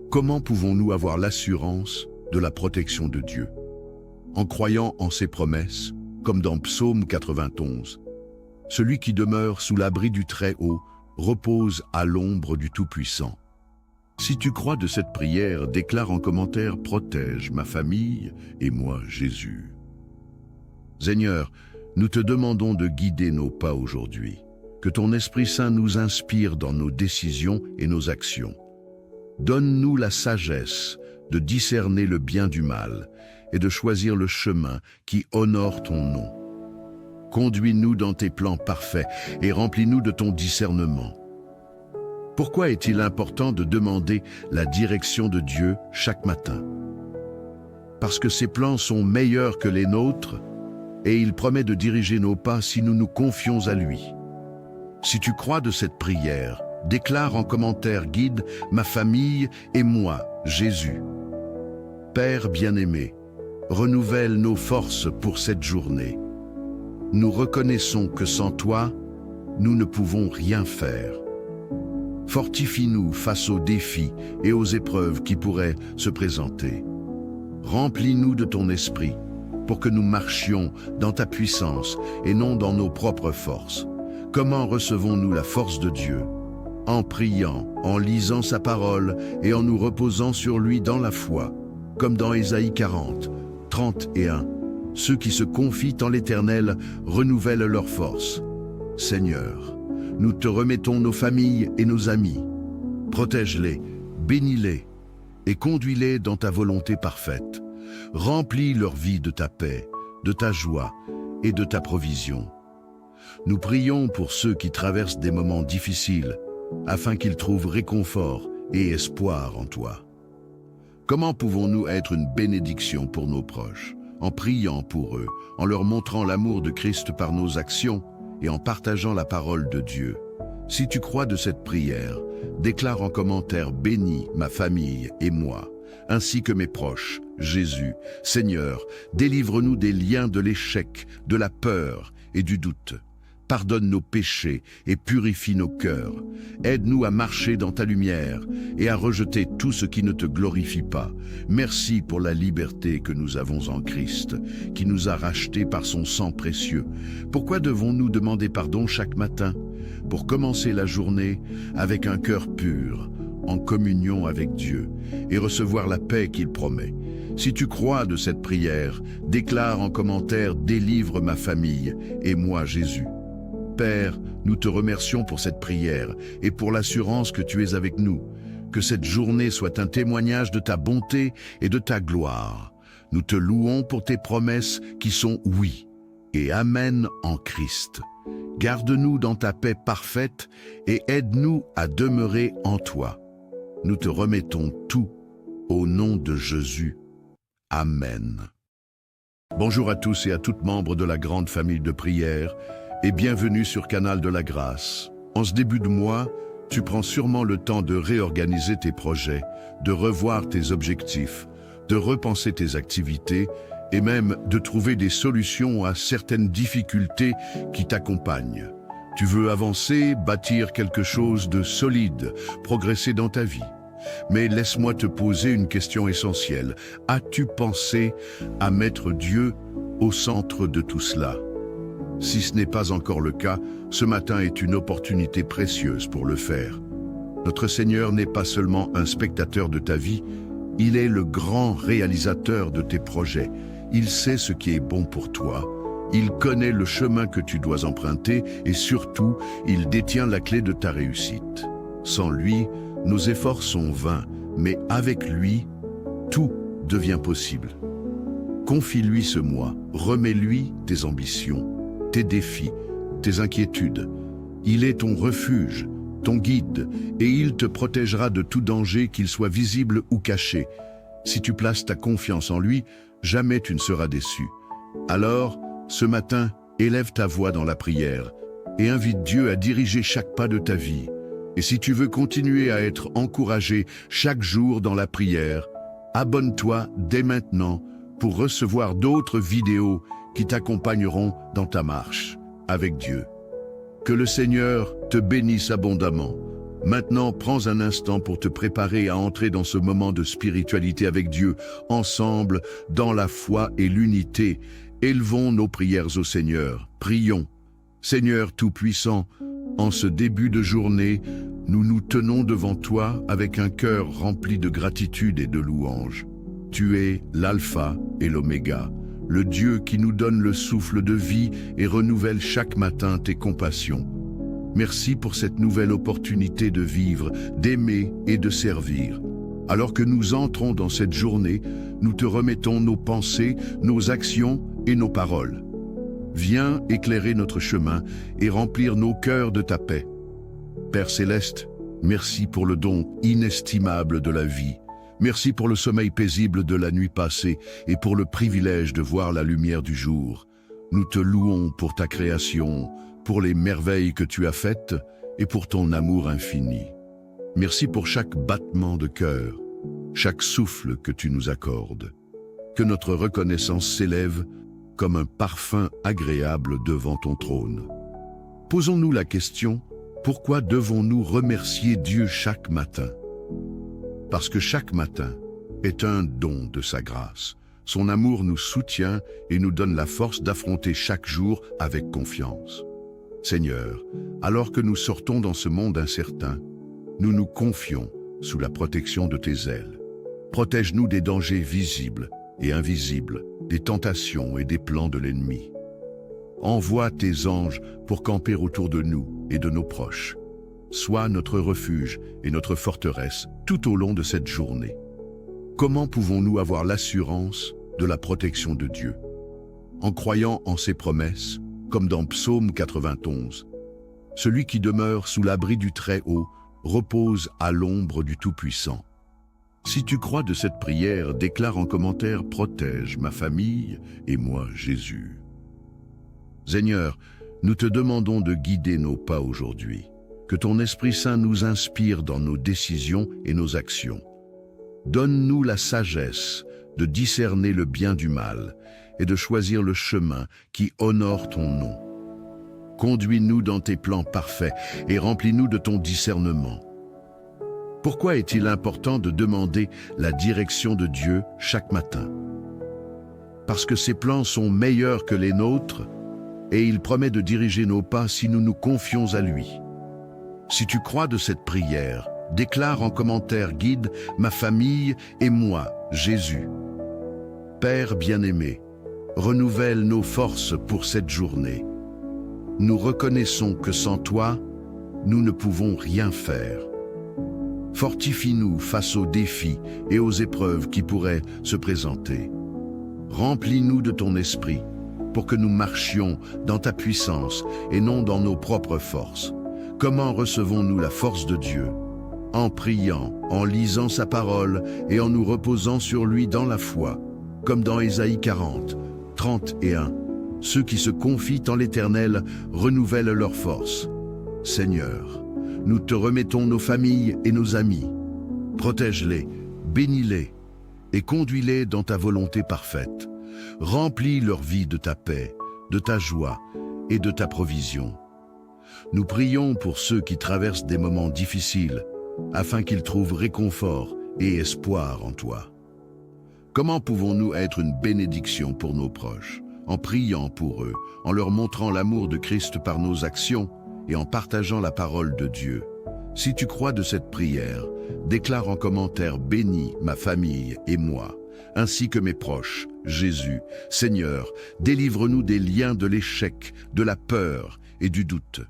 Comment pouvons-nous avoir l'assurance de la protection de Dieu? En croyant en ses promesses, comme dans Psaume 91. Celui qui demeure sous l'abri du Très-Haut repose à l'ombre du Tout-Puissant. Si tu crois de cette prière, déclare en commentaire « Protège ma famille et moi, Jésus ». Seigneur, nous te demandons de guider nos pas aujourd'hui. Que ton Esprit Saint nous inspire dans nos décisions et nos actions. Donne-nous la sagesse de discerner le bien du mal et de choisir le chemin qui honore ton nom. Conduis-nous dans tes plans parfaits et remplis-nous de ton discernement. Pourquoi est-il important de demander la direction de Dieu chaque matin? Parce que ses plans sont meilleurs que les nôtres et il promet de diriger nos pas si nous nous confions à lui. Si tu crois de cette prière, déclare en commentaire « Guide ma famille et moi, Jésus ». Père bien-aimé, renouvelle nos forces pour cette journée. Nous reconnaissons que sans toi, nous ne pouvons rien faire. Fortifie-nous face aux défis et aux épreuves qui pourraient se présenter. Remplis-nous de ton esprit pour que nous marchions dans ta puissance et non dans nos propres forces. Comment recevons-nous la force de Dieu? En priant, en lisant sa parole et en nous reposant sur lui dans la foi, comme dans Ésaïe 40, 31. Ceux qui se confient en l'Éternel renouvellent leur force. Seigneur, nous te remettons nos familles et nos amis. Protège-les, bénis-les et conduis-les dans ta volonté parfaite. Remplis leur vie de ta paix, de ta joie et de ta provision. Nous prions pour ceux qui traversent des moments difficiles, afin qu'ils trouvent réconfort et espoir en toi. Comment pouvons-nous être une bénédiction pour nos proches? En priant pour eux, en leur montrant l'amour de Christ par nos actions et en partageant la parole de Dieu. Si tu crois de cette prière, déclare en commentaire « Bénis ma famille et moi », ainsi que mes proches, Jésus. Seigneur, délivre-nous des liens de l'échec, de la peur et du doute. Pardonne nos péchés et purifie nos cœurs. Aide-nous à marcher dans ta lumière et à rejeter tout ce qui ne te glorifie pas. Merci pour la liberté que nous avons en Christ, qui nous a rachetés par son sang précieux. Pourquoi devons-nous demander pardon chaque matin? Pour commencer la journée avec un cœur pur, en communion avec Dieu, et recevoir la paix qu'il promet. Si tu crois de cette prière, déclare en commentaire « Délivre ma famille et moi, Jésus ». Père, nous te remercions pour cette prière et pour l'assurance que tu es avec nous. Que cette journée soit un témoignage de ta bonté et de ta gloire. Nous te louons pour tes promesses qui sont oui et amen en Christ. Garde-nous dans ta paix parfaite et aide-nous à demeurer en toi. Nous te remettons tout au nom de Jésus. Amen. Bonjour à tous et à toutes membres de la grande famille de prière et bienvenue sur Canal de la Grâce. En ce début de mois, tu prends sûrement le temps de réorganiser tes projets, de revoir tes objectifs, de repenser tes activités et même de trouver des solutions à certaines difficultés qui t'accompagnent. Tu veux avancer, bâtir quelque chose de solide, progresser dans ta vie. Mais laisse-moi te poser une question essentielle. As-tu pensé à mettre Dieu au centre de tout cela? Si ce n'est pas encore le cas, ce matin est une opportunité précieuse pour le faire. Notre Seigneur n'est pas seulement un spectateur de ta vie, il est le grand réalisateur de tes projets. Il sait ce qui est bon pour toi, il connaît le chemin que tu dois emprunter et surtout, il détient la clé de ta réussite. Sans lui, nos efforts sont vains, mais avec lui, tout devient possible. Confie-lui ce mois, remets-lui tes ambitions, tes défis, tes inquiétudes, Il est ton refuge, ton guide, et il te protégera de tout danger, qu'il soit visible ou caché. Si tu places ta confiance en lui, jamais tu ne seras déçu. Alors, ce matin, élève ta voix dans la prière et invite Dieu à diriger chaque pas de ta vie. Et si tu veux continuer à être encouragé chaque jour dans la prière, abonne-toi dès maintenant pour recevoir d'autres vidéos qui t'accompagneront dans ta marche avec Dieu. Que le Seigneur te bénisse abondamment. Maintenant, prends un instant pour te préparer à entrer dans ce moment de spiritualité avec Dieu, ensemble, dans la foi et l'unité. Élevons nos prières au Seigneur. Prions. Seigneur Tout-Puissant, en ce début de journée, nous nous tenons devant toi avec un cœur rempli de gratitude et de louange. Tu es l'Alpha et l'Oméga, le Dieu qui nous donne le souffle de vie et renouvelle chaque matin tes compassions. Merci pour cette nouvelle opportunité de vivre, d'aimer et de servir. Alors que nous entrons dans cette journée, nous te remettons nos pensées, nos actions et nos paroles. Viens éclairer notre chemin et remplir nos cœurs de ta paix. Père Céleste, merci pour le don inestimable de la vie. Merci pour le sommeil paisible de la nuit passée et pour le privilège de voir la lumière du jour. Nous te louons pour ta création, pour les merveilles que tu as faites et pour ton amour infini. Merci pour chaque battement de cœur, chaque souffle que tu nous accordes. Que notre reconnaissance s'élève comme un parfum agréable devant ton trône. Posons-nous la question, pourquoi devons-nous remercier Dieu chaque matin? Parce que chaque matin est un don de sa grâce. Son amour nous soutient et nous donne la force d'affronter chaque jour avec confiance. Seigneur, alors que nous sortons dans ce monde incertain, nous nous confions sous la protection de tes ailes. Protège-nous des dangers visibles et invisibles, des tentations et des plans de l'ennemi. Envoie tes anges pour camper autour de nous et de nos proches. Sois notre refuge et notre forteresse tout au long de cette journée. Comment pouvons-nous avoir l'assurance de la protection de Dieu? En croyant en ses promesses, comme dans Psaume 91. Celui qui demeure sous l'abri du Très-Haut repose à l'ombre du Tout-Puissant. Si tu crois de cette prière, déclare en commentaire « Protège ma famille et moi, Jésus ». Seigneur, nous te demandons de guider nos pas aujourd'hui. Que ton Esprit Saint nous inspire dans nos décisions et nos actions. Donne-nous la sagesse de discerner le bien du mal et de choisir le chemin qui honore ton nom. Conduis-nous dans tes plans parfaits et remplis-nous de ton discernement. Pourquoi est-il important de demander la direction de Dieu chaque matin? Parce que ses plans sont meilleurs que les nôtres et il promet de diriger nos pas si nous nous confions à lui. Si tu crois de cette prière, déclare en commentaire « Guide ma famille et moi, Jésus ». Père bien-aimé, renouvelle nos forces pour cette journée. Nous reconnaissons que sans toi, nous ne pouvons rien faire. Fortifie-nous face aux défis et aux épreuves qui pourraient se présenter. Remplis-nous de ton esprit pour que nous marchions dans ta puissance et non dans nos propres forces. Comment recevons-nous la force de Dieu? En priant, en lisant sa parole et en nous reposant sur lui dans la foi, comme dans Ésaïe 40, 31. Ceux qui se confient en l'Éternel renouvellent leur force. Seigneur, nous te remettons nos familles et nos amis. Protège-les, bénis-les et conduis-les dans ta volonté parfaite. Remplis leur vie de ta paix, de ta joie et de ta provision. Nous prions pour ceux qui traversent des moments difficiles, afin qu'ils trouvent réconfort et espoir en toi. Comment pouvons-nous être une bénédiction pour nos proches? En priant pour eux, en leur montrant l'amour de Christ par nos actions et en partageant la parole de Dieu. Si tu crois de cette prière, déclare en commentaire « Bénis ma famille et moi », ainsi que mes proches, Jésus. Seigneur, délivre-nous des liens de l'échec, de la peur et du doute.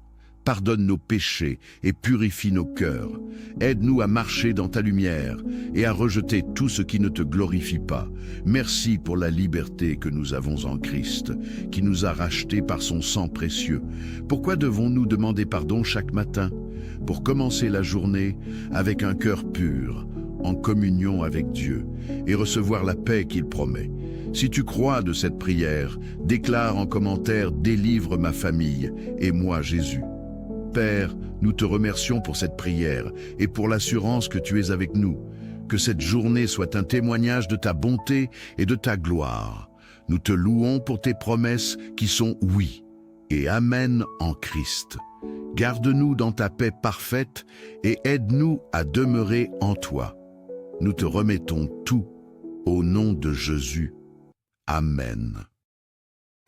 pardonne nos péchés et purifie nos cœurs. Aide-nous à marcher dans ta lumière et à rejeter tout ce qui ne te glorifie pas. Merci pour la liberté que nous avons en Christ, qui nous a rachetés par son sang précieux. Pourquoi devons-nous demander pardon chaque matin? Pour commencer la journée avec un cœur pur, en communion avec Dieu, et recevoir la paix qu'il promet. Si tu crois de cette prière, déclare en commentaire « Délivre ma famille et moi Jésus ». Père, nous te remercions pour cette prière et pour l'assurance que tu es avec nous. Que cette journée soit un témoignage de ta bonté et de ta gloire. Nous te louons pour tes promesses qui sont oui et amen en Christ. Garde-nous dans ta paix parfaite et aide-nous à demeurer en toi. Nous te remettons tout au nom de Jésus. Amen.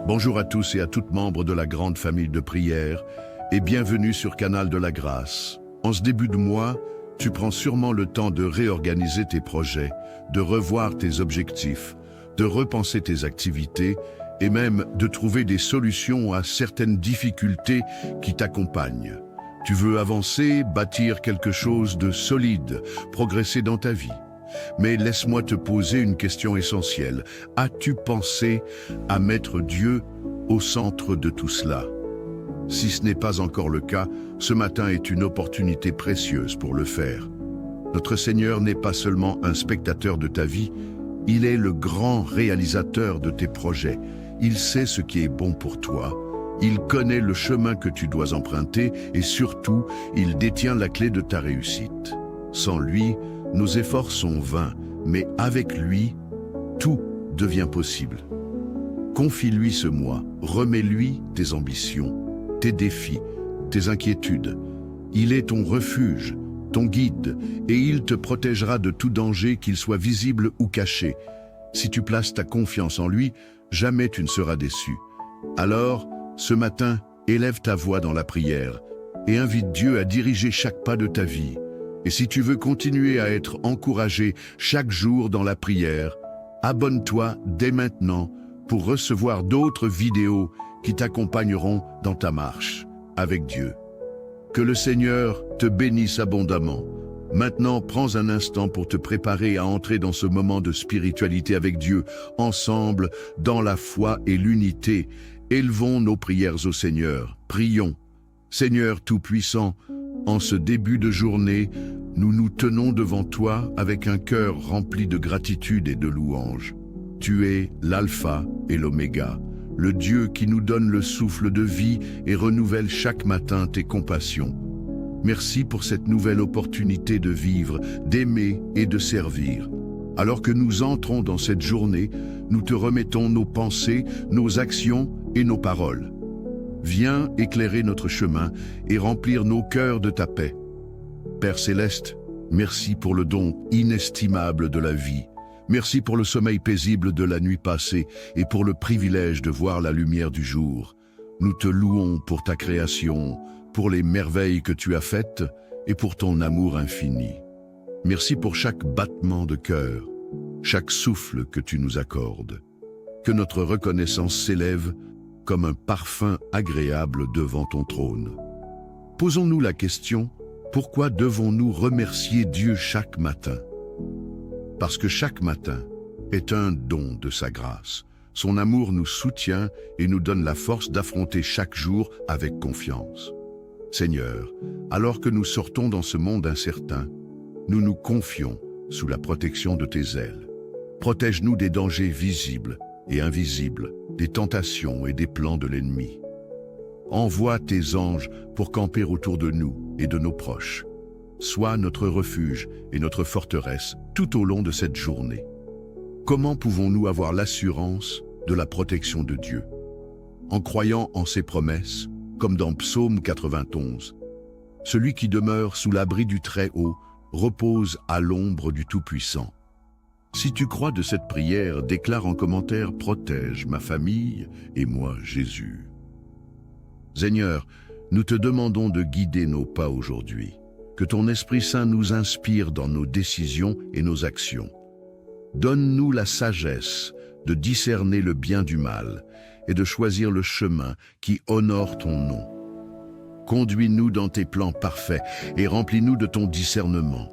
Bonjour à tous et à toutes membres de la grande famille de prière et bienvenue sur Canal de la Grâce. En ce début de mois, tu prends sûrement le temps de réorganiser tes projets, de revoir tes objectifs, de repenser tes activités et même de trouver des solutions à certaines difficultés qui t'accompagnent. Tu veux avancer, bâtir quelque chose de solide, progresser dans ta vie. Mais laisse-moi te poser une question essentielle. As-tu pensé à mettre Dieu au centre de tout cela? Si ce n'est pas encore le cas, ce matin est une opportunité précieuse pour le faire. Notre Seigneur n'est pas seulement un spectateur de ta vie, il est le grand réalisateur de tes projets. Il sait ce qui est bon pour toi. Il connaît le chemin que tu dois emprunter et surtout, il détient la clé de ta réussite. Sans lui, nos efforts sont vains, mais avec lui, tout devient possible. Confie-lui ce mois, remets-lui tes ambitions, tes défis, tes inquiétudes. Il est ton refuge, ton guide, et il te protégera de tout danger, qu'il soit visible ou caché. Si tu places ta confiance en lui, jamais tu ne seras déçu. Alors, ce matin, élève ta voix dans la prière et invite Dieu à diriger chaque pas de ta vie. Et si tu veux continuer à être encouragé chaque jour dans la prière, abonne-toi dès maintenant pour recevoir d'autres vidéos qui t'accompagneront dans ta marche avec Dieu. Que le Seigneur te bénisse abondamment. Maintenant, prends un instant pour te préparer à entrer dans ce moment de spiritualité avec Dieu, ensemble, dans la foi et l'unité. Élevons nos prières au Seigneur. Prions. Seigneur Tout-Puissant, en ce début de journée, nous nous tenons devant toi avec un cœur rempli de gratitude et de louange. Tu es l'alpha et l'oméga, le Dieu qui nous donne le souffle de vie et renouvelle chaque matin tes compassions. Merci pour cette nouvelle opportunité de vivre, d'aimer et de servir. Alors que nous entrons dans cette journée, nous te remettons nos pensées, nos actions et nos paroles. Viens éclairer notre chemin et remplir nos cœurs de ta paix. Père Céleste, merci pour le don inestimable de la vie. Merci pour le sommeil paisible de la nuit passée et pour le privilège de voir la lumière du jour. Nous te louons pour ta création, pour les merveilles que tu as faites et pour ton amour infini. Merci pour chaque battement de cœur, chaque souffle que tu nous accordes. Que notre reconnaissance s'élève comme un parfum agréable devant ton trône. Posons-nous la question, pourquoi devons-nous remercier Dieu chaque matin? Parce que chaque matin est un don de sa grâce. Son amour nous soutient et nous donne la force d'affronter chaque jour avec confiance. Seigneur, alors que nous sortons dans ce monde incertain, nous nous confions sous la protection de tes ailes. Protège-nous des dangers visibles et invisibles, des tentations et des plans de l'ennemi. Envoie tes anges pour camper autour de nous et de nos proches. Sois notre refuge et notre forteresse tout au long de cette journée. Comment pouvons-nous avoir l'assurance de la protection de Dieu? En croyant en ses promesses, comme dans Psaume 91. Celui qui demeure sous l'abri du Très-Haut repose à l'ombre du Tout-Puissant. Si tu crois de cette prière, déclare en commentaire « Protège ma famille et moi Jésus ». Seigneur, nous te demandons de guider nos pas aujourd'hui. Que ton Esprit Saint nous inspire dans nos décisions et nos actions. Donne-nous la sagesse de discerner le bien du mal et de choisir le chemin qui honore ton nom. Conduis-nous dans tes plans parfaits et remplis-nous de ton discernement.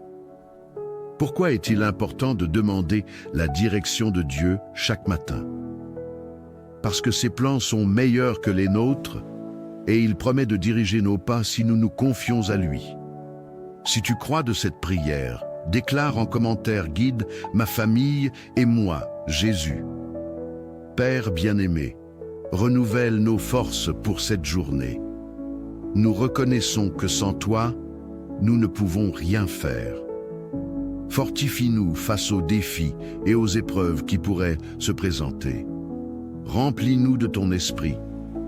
Pourquoi est-il important de demander la direction de Dieu chaque matin? Parce que ses plans sont meilleurs que les nôtres et il promet de diriger nos pas si nous nous confions à lui. Si tu crois de cette prière, déclare en commentaire: guide ma famille et moi, Jésus. Père bien-aimé, renouvelle nos forces pour cette journée. Nous reconnaissons que sans toi, nous ne pouvons rien faire. Fortifie-nous face aux défis et aux épreuves qui pourraient se présenter. Remplis-nous de ton esprit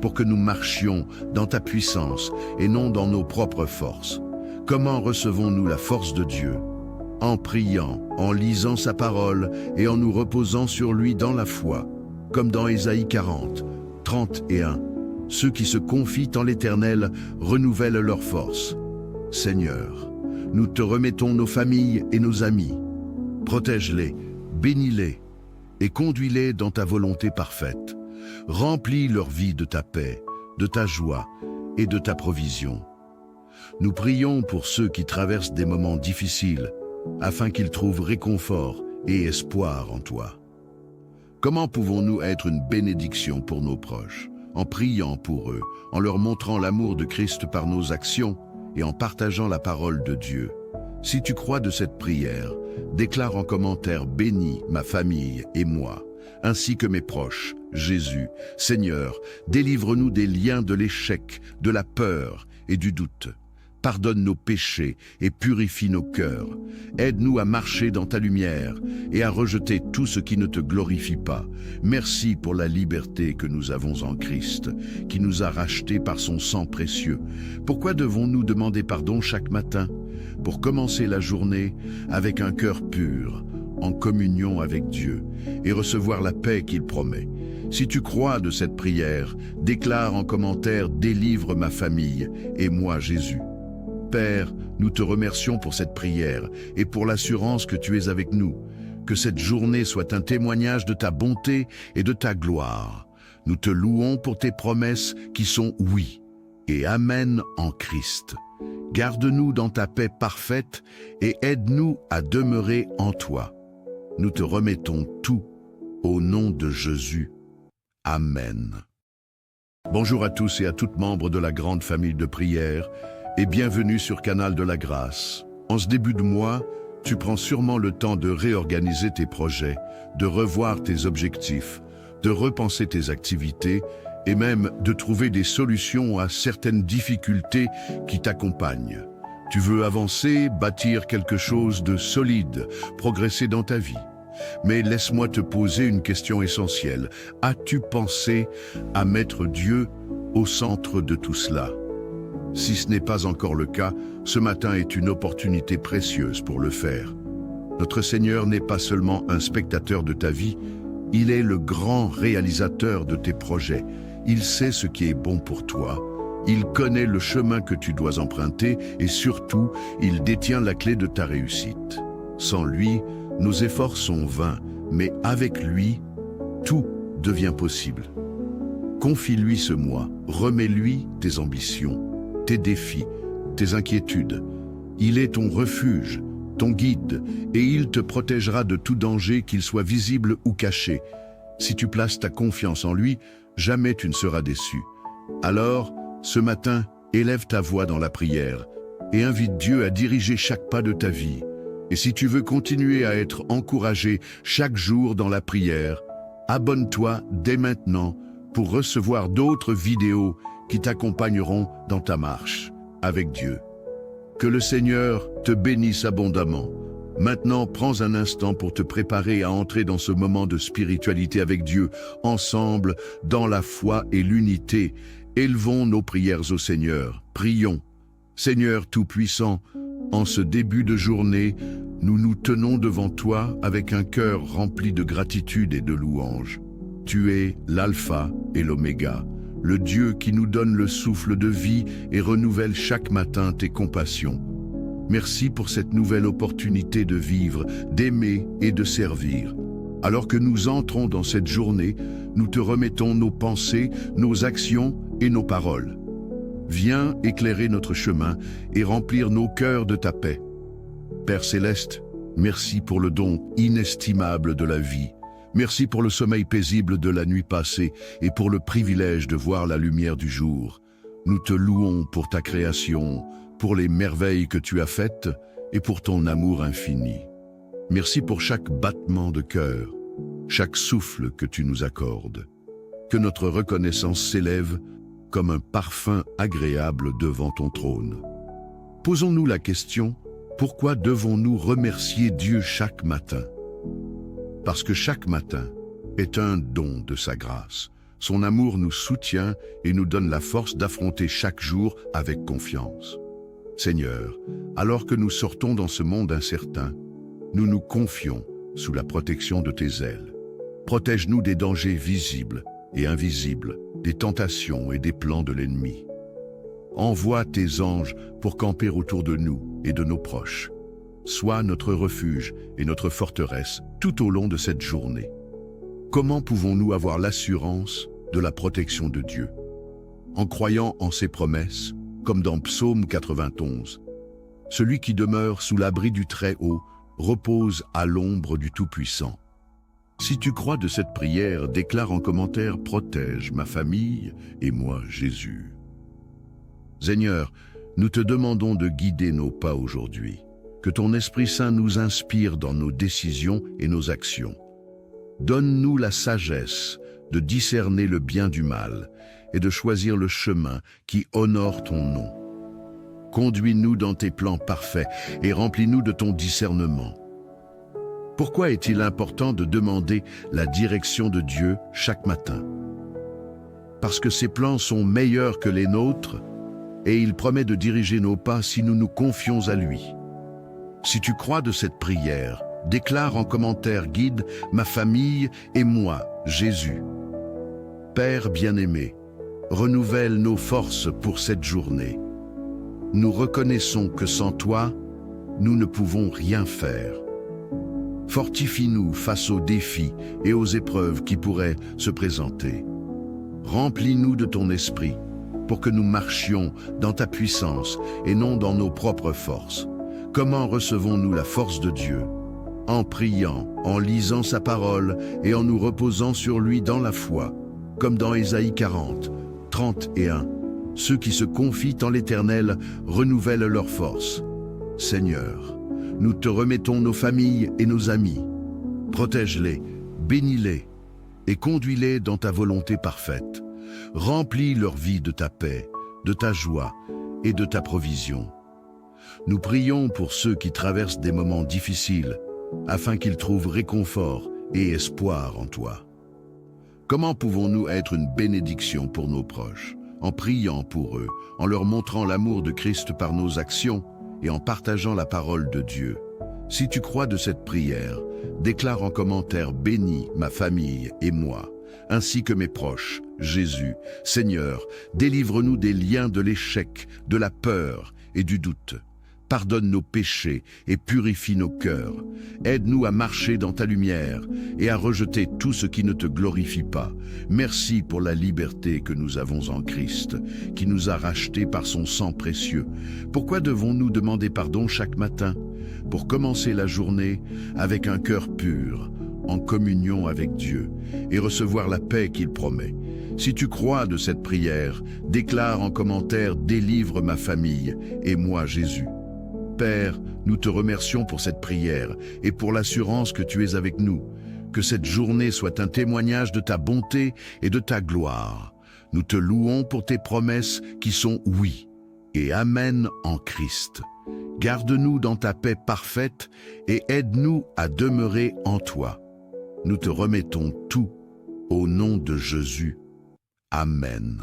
pour que nous marchions dans ta puissance et non dans nos propres forces. Comment recevons-nous la force de Dieu? En priant, en lisant sa parole et en nous reposant sur lui dans la foi, comme dans Ésaïe 40, 31. Ceux qui se confient en l'Éternel renouvellent leur force. Seigneur, nous te remettons nos familles et nos amis. Protège-les, bénis-les et conduis-les dans ta volonté parfaite. Remplis leur vie de ta paix, de ta joie et de ta provision. Nous prions pour ceux qui traversent des moments difficiles, afin qu'ils trouvent réconfort et espoir en toi. Comment pouvons-nous être une bénédiction pour nos proches? En priant pour eux, en leur montrant l'amour de Christ par nos actions et en partageant la parole de Dieu. Si tu crois de cette prière, déclare en commentaire: bénis ma famille et moi, ainsi que mes proches, Jésus. Seigneur, délivre-nous des liens de l'échec, de la peur et du doute. Pardonne nos péchés et purifie nos cœurs. Aide-nous à marcher dans ta lumière et à rejeter tout ce qui ne te glorifie pas. Merci pour la liberté que nous avons en Christ, qui nous a rachetés par son sang précieux. Pourquoi devons-nous demander pardon chaque matin? Pour commencer la journée avec un cœur pur, en communion avec Dieu, et recevoir la paix qu'il promet. Si tu crois de cette prière, déclare en commentaire: délivre ma famille et moi, Jésus. Père, nous te remercions pour cette prière et pour l'assurance que tu es avec nous. Que cette journée soit un témoignage de ta bonté et de ta gloire. Nous te louons pour tes promesses qui sont oui et amen en Christ. Garde-nous dans ta paix parfaite et aide-nous à demeurer en toi. Nous te remettons tout au nom de Jésus. Amen. Bonjour à tous et à toutes membres de la grande famille de prière et bienvenue sur Canal de la Grâce. En ce début de mois, tu prends sûrement le temps de réorganiser tes projets, de revoir tes objectifs, de repenser tes activités et même de trouver des solutions à certaines difficultés qui t'accompagnent. Tu veux avancer, bâtir quelque chose de solide, progresser dans ta vie. Mais laisse-moi te poser une question essentielle. As-tu pensé à mettre Dieu au centre de tout cela? Si ce n'est pas encore le cas, ce matin est une opportunité précieuse pour le faire. Notre Seigneur n'est pas seulement un spectateur de ta vie, il est le grand réalisateur de tes projets. Il sait ce qui est bon pour toi, il connaît le chemin que tu dois emprunter et surtout, il détient la clé de ta réussite. Sans lui, nos efforts sont vains, mais avec lui, tout devient possible. Confie-lui ce mois, remets-lui tes ambitions, tes défis, tes inquiétudes. Il est ton refuge, ton guide, et il te protégera de tout danger, qu'il soit visible ou caché. Si tu places ta confiance en lui, jamais tu ne seras déçu. Alors, ce matin, élève ta voix dans la prière et invite Dieu à diriger chaque pas de ta vie. Et si tu veux continuer à être encouragé chaque jour dans la prière, abonne-toi dès maintenant pour recevoir d'autres vidéos qui t'accompagneront dans ta marche avec Dieu. Que le Seigneur te bénisse abondamment. Maintenant, prends un instant pour te préparer à entrer dans ce moment de spiritualité avec Dieu, ensemble, dans la foi et l'unité. Élevons nos prières au Seigneur. Prions. Seigneur Tout-Puissant, en ce début de journée, nous nous tenons devant toi avec un cœur rempli de gratitude et de louange. Tu es l'Alpha et l'Oméga, le Dieu qui nous donne le souffle de vie et renouvelle chaque matin tes compassions. Merci pour cette nouvelle opportunité de vivre, d'aimer et de servir. Alors que nous entrons dans cette journée, nous te remettons nos pensées, nos actions et nos paroles. Viens éclairer notre chemin et remplir nos cœurs de ta paix. Père céleste, merci pour le don inestimable de la vie. Merci pour le sommeil paisible de la nuit passée et pour le privilège de voir la lumière du jour. Nous te louons pour ta création, pour les merveilles que tu as faites et pour ton amour infini. Merci pour chaque battement de cœur, chaque souffle que tu nous accordes. Que notre reconnaissance s'élève comme un parfum agréable devant ton trône. Posons-nous la question, pourquoi devons-nous remercier Dieu chaque matin? Parce que chaque matin est un don de sa grâce. Son amour nous soutient et nous donne la force d'affronter chaque jour avec confiance. Seigneur, alors que nous sortons dans ce monde incertain, nous nous confions sous la protection de tes ailes. Protège-nous des dangers visibles et invisibles, des tentations et des plans de l'ennemi. Envoie tes anges pour camper autour de nous et de nos proches. Sois notre refuge et notre forteresse tout au long de cette journée. Comment pouvons-nous avoir l'assurance de la protection de Dieu? En croyant en ses promesses, comme dans Psaume 91. Celui qui demeure sous l'abri du Très-Haut repose à l'ombre du Tout-Puissant. Si tu crois de cette prière, déclare en commentaire « Protège ma famille et moi, Jésus ». Seigneur, nous te demandons de guider nos pas aujourd'hui. Que ton Esprit Saint nous inspire dans nos décisions et nos actions. Donne-nous la sagesse de discerner le bien du mal et de choisir le chemin qui honore ton nom. Conduis-nous dans tes plans parfaits et remplis-nous de ton discernement. Pourquoi est-il important de demander la direction de Dieu chaque matin? Parce que ses plans sont meilleurs que les nôtres et il promet de diriger nos pas si nous nous confions à lui. Si tu crois de cette prière, déclare en commentaire « Guide ma famille et moi, Jésus ». Père bien-aimé, renouvelle nos forces pour cette journée. Nous reconnaissons que sans toi, nous ne pouvons rien faire. Fortifie-nous face aux défis et aux épreuves qui pourraient se présenter. Remplis-nous de ton esprit pour que nous marchions dans ta puissance et non dans nos propres forces. Comment recevons-nous la force de Dieu? En priant, en lisant sa parole et en nous reposant sur lui dans la foi, comme dans Ésaïe 40, 31. Ceux qui se confient en l'Éternel renouvellent leur force. Seigneur, nous te remettons nos familles et nos amis. Protège-les, bénis-les et conduis-les dans ta volonté parfaite. Remplis leur vie de ta paix, de ta joie et de ta provision. Nous prions pour ceux qui traversent des moments difficiles, afin qu'ils trouvent réconfort et espoir en toi. Comment pouvons-nous être une bénédiction pour nos proches? En priant pour eux, en leur montrant l'amour de Christ par nos actions et en partageant la parole de Dieu. Si tu crois de cette prière, déclare en commentaire « Bénis ma famille et moi », ainsi que mes proches, Jésus. Seigneur, délivre-nous des liens de l'échec, de la peur et du doute. Pardonne nos péchés et purifie nos cœurs. Aide-nous à marcher dans ta lumière et à rejeter tout ce qui ne te glorifie pas. Merci pour la liberté que nous avons en Christ, qui nous a rachetés par son sang précieux. Pourquoi devons-nous demander pardon chaque matin? Pour commencer la journée avec un cœur pur, en communion avec Dieu, et recevoir la paix qu'il promet. Si tu crois de cette prière, déclare en commentaire « Délivre ma famille et moi, Jésus ». Père, nous te remercions pour cette prière et pour l'assurance que tu es avec nous. Que cette journée soit un témoignage de ta bonté et de ta gloire. Nous te louons pour tes promesses qui sont oui et amen en Christ. Garde-nous dans ta paix parfaite et aide-nous à demeurer en toi. Nous te remettons tout au nom de Jésus. Amen.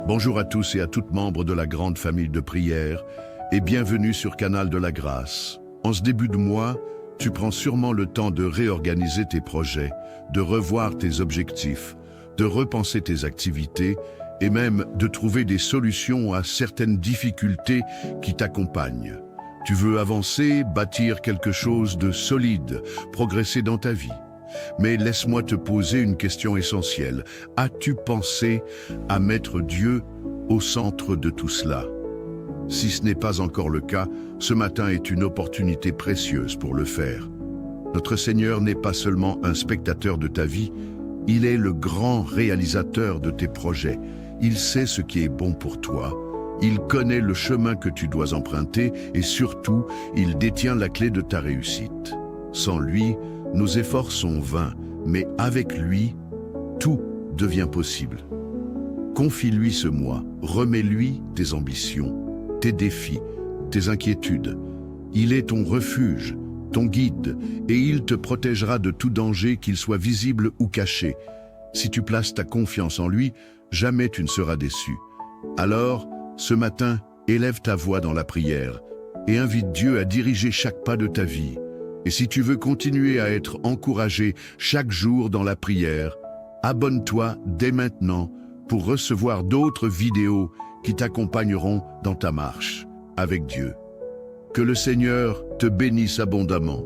Bonjour à tous et à toutes membres de la grande famille de prière et bienvenue sur Canal de la Grâce. En ce début de mois, tu prends sûrement le temps de réorganiser tes projets, de revoir tes objectifs, de repenser tes activités et même de trouver des solutions à certaines difficultés qui t'accompagnent. Tu veux avancer, bâtir quelque chose de solide, progresser dans ta vie. Mais laisse-moi te poser une question essentielle. As-tu pensé à mettre Dieu au centre de tout cela. Si ce n'est pas encore le cas, ce matin est une opportunité précieuse pour le faire. Notre Seigneur n'est pas seulement un spectateur de ta vie, il est le grand réalisateur de tes projets. Il sait ce qui est bon pour toi, il connaît le chemin que tu dois emprunter et surtout, il détient la clé de ta réussite. Sans lui, nos efforts sont vains, mais avec lui, tout devient possible. Confie-lui ce mois, remets-lui tes ambitions, tes défis, tes inquiétudes. Il est ton refuge, ton guide, et il te protégera de tout danger, qu'il soit visible ou caché. Si tu places ta confiance en lui, jamais tu ne seras déçu. Alors, ce matin, élève ta voix dans la prière et invite Dieu à diriger chaque pas de ta vie. Et si tu veux continuer à être encouragé chaque jour dans la prière, abonne-toi dès maintenant pour recevoir d'autres vidéos qui t'accompagneront dans ta marche avec Dieu. Que le Seigneur te bénisse abondamment.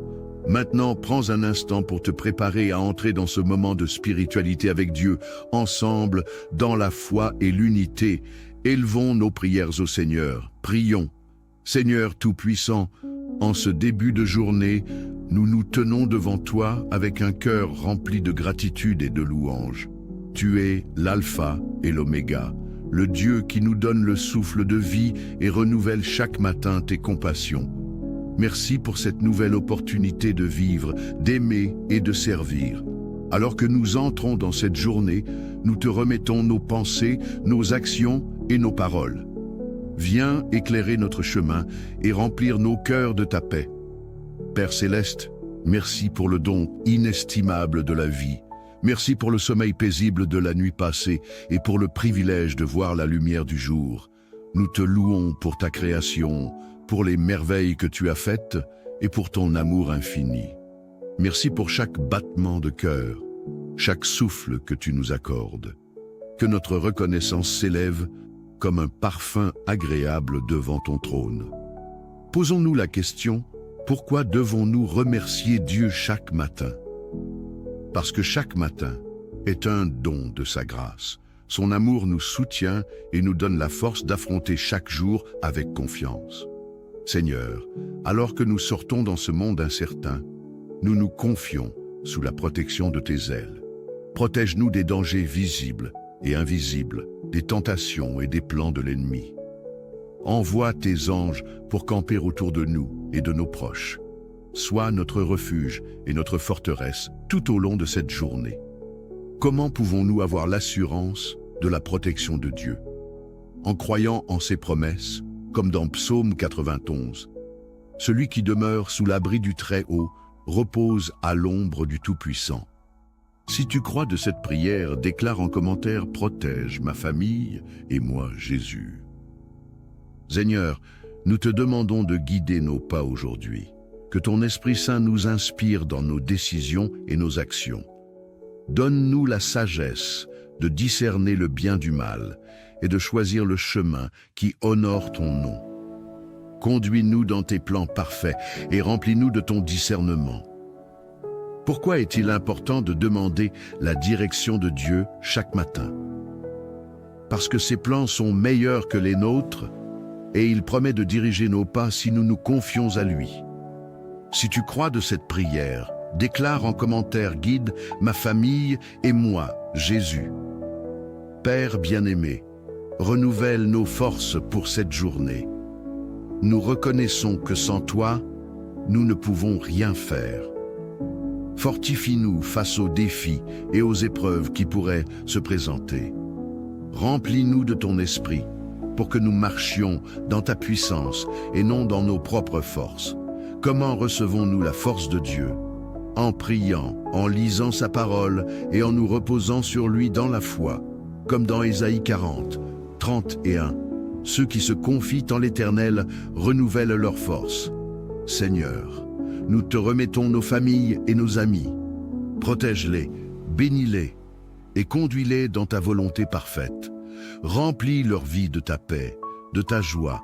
Maintenant, prends un instant pour te préparer à entrer dans ce moment de spiritualité avec Dieu, ensemble, dans la foi et l'unité. Élevons nos prières au Seigneur. Prions. Seigneur Tout-Puissant, en ce début de journée, nous nous tenons devant toi avec un cœur rempli de gratitude et de louange. Tu es l'Alpha et l'Oméga, le Dieu qui nous donne le souffle de vie et renouvelle chaque matin tes compassions. Merci pour cette nouvelle opportunité de vivre, d'aimer et de servir. Alors que nous entrons dans cette journée, nous te remettons nos pensées, nos actions et nos paroles. Viens éclairer notre chemin et remplir nos cœurs de ta paix. Père Céleste, merci pour le don inestimable de la vie. Merci pour le sommeil paisible de la nuit passée et pour le privilège de voir la lumière du jour. Nous te louons pour ta création, pour les merveilles que tu as faites et pour ton amour infini. Merci pour chaque battement de cœur, chaque souffle que tu nous accordes. Que notre reconnaissance s'élève comme un parfum agréable devant ton trône. Posons-nous la question, pourquoi devons-nous remercier Dieu chaque matin? Parce que chaque matin est un don de sa grâce. Son amour nous soutient et nous donne la force d'affronter chaque jour avec confiance. Seigneur, alors que nous sortons dans ce monde incertain, nous nous confions sous la protection de tes ailes. Protège-nous des dangers visibles et invisibles, des tentations et des plans de l'ennemi. Envoie tes anges pour camper autour de nous et de nos proches. Sois notre refuge et notre forteresse tout au long de cette journée. Comment pouvons-nous avoir l'assurance de la protection de Dieu? En croyant en ses promesses, comme dans Psaume 91. Celui qui demeure sous l'abri du Très-Haut repose à l'ombre du Tout-Puissant. Si tu crois de cette prière, déclare en commentaire « Protège ma famille et moi, Jésus ». Seigneur, nous te demandons de guider nos pas aujourd'hui. Que ton Esprit Saint nous inspire dans nos décisions et nos actions. Donne-nous la sagesse de discerner le bien du mal et de choisir le chemin qui honore ton nom. Conduis-nous dans tes plans parfaits et remplis-nous de ton discernement. Pourquoi est-il important de demander la direction de Dieu chaque matin? Parce que ses plans sont meilleurs que les nôtres et il promet de diriger nos pas si nous nous confions à lui. Si tu crois de cette prière, déclare en commentaire « Guide ma famille et moi, Jésus ». Père bien-aimé, renouvelle nos forces pour cette journée. Nous reconnaissons que sans toi, nous ne pouvons rien faire. Fortifie-nous face aux défis et aux épreuves qui pourraient se présenter. Remplis-nous de ton esprit pour que nous marchions dans ta puissance et non dans nos propres forces. Comment recevons-nous la force de Dieu? En priant, en lisant sa parole et en nous reposant sur lui dans la foi, comme dans Ésaïe 40, 31. Ceux qui se confient en l'Éternel renouvellent leur force. Seigneur, nous te remettons nos familles et nos amis. Protège-les, bénis-les et conduis-les dans ta volonté parfaite. Remplis leur vie de ta paix, de ta joie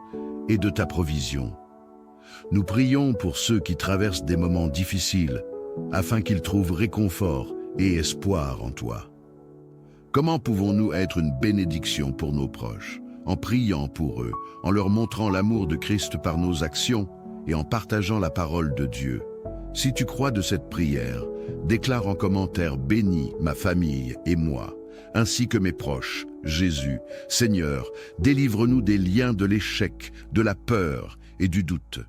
et de ta provision. Nous prions pour ceux qui traversent des moments difficiles, afin qu'ils trouvent réconfort et espoir en toi. Comment pouvons-nous être une bénédiction pour nos proches? en priant pour eux, en leur montrant l'amour de Christ par nos actions et en partageant la parole de Dieu. Si tu crois de cette prière, déclare en commentaire « Bénis ma famille et moi », ainsi que mes proches. Jésus, Seigneur, délivre-nous des liens de l'échec, de la peur et du doute.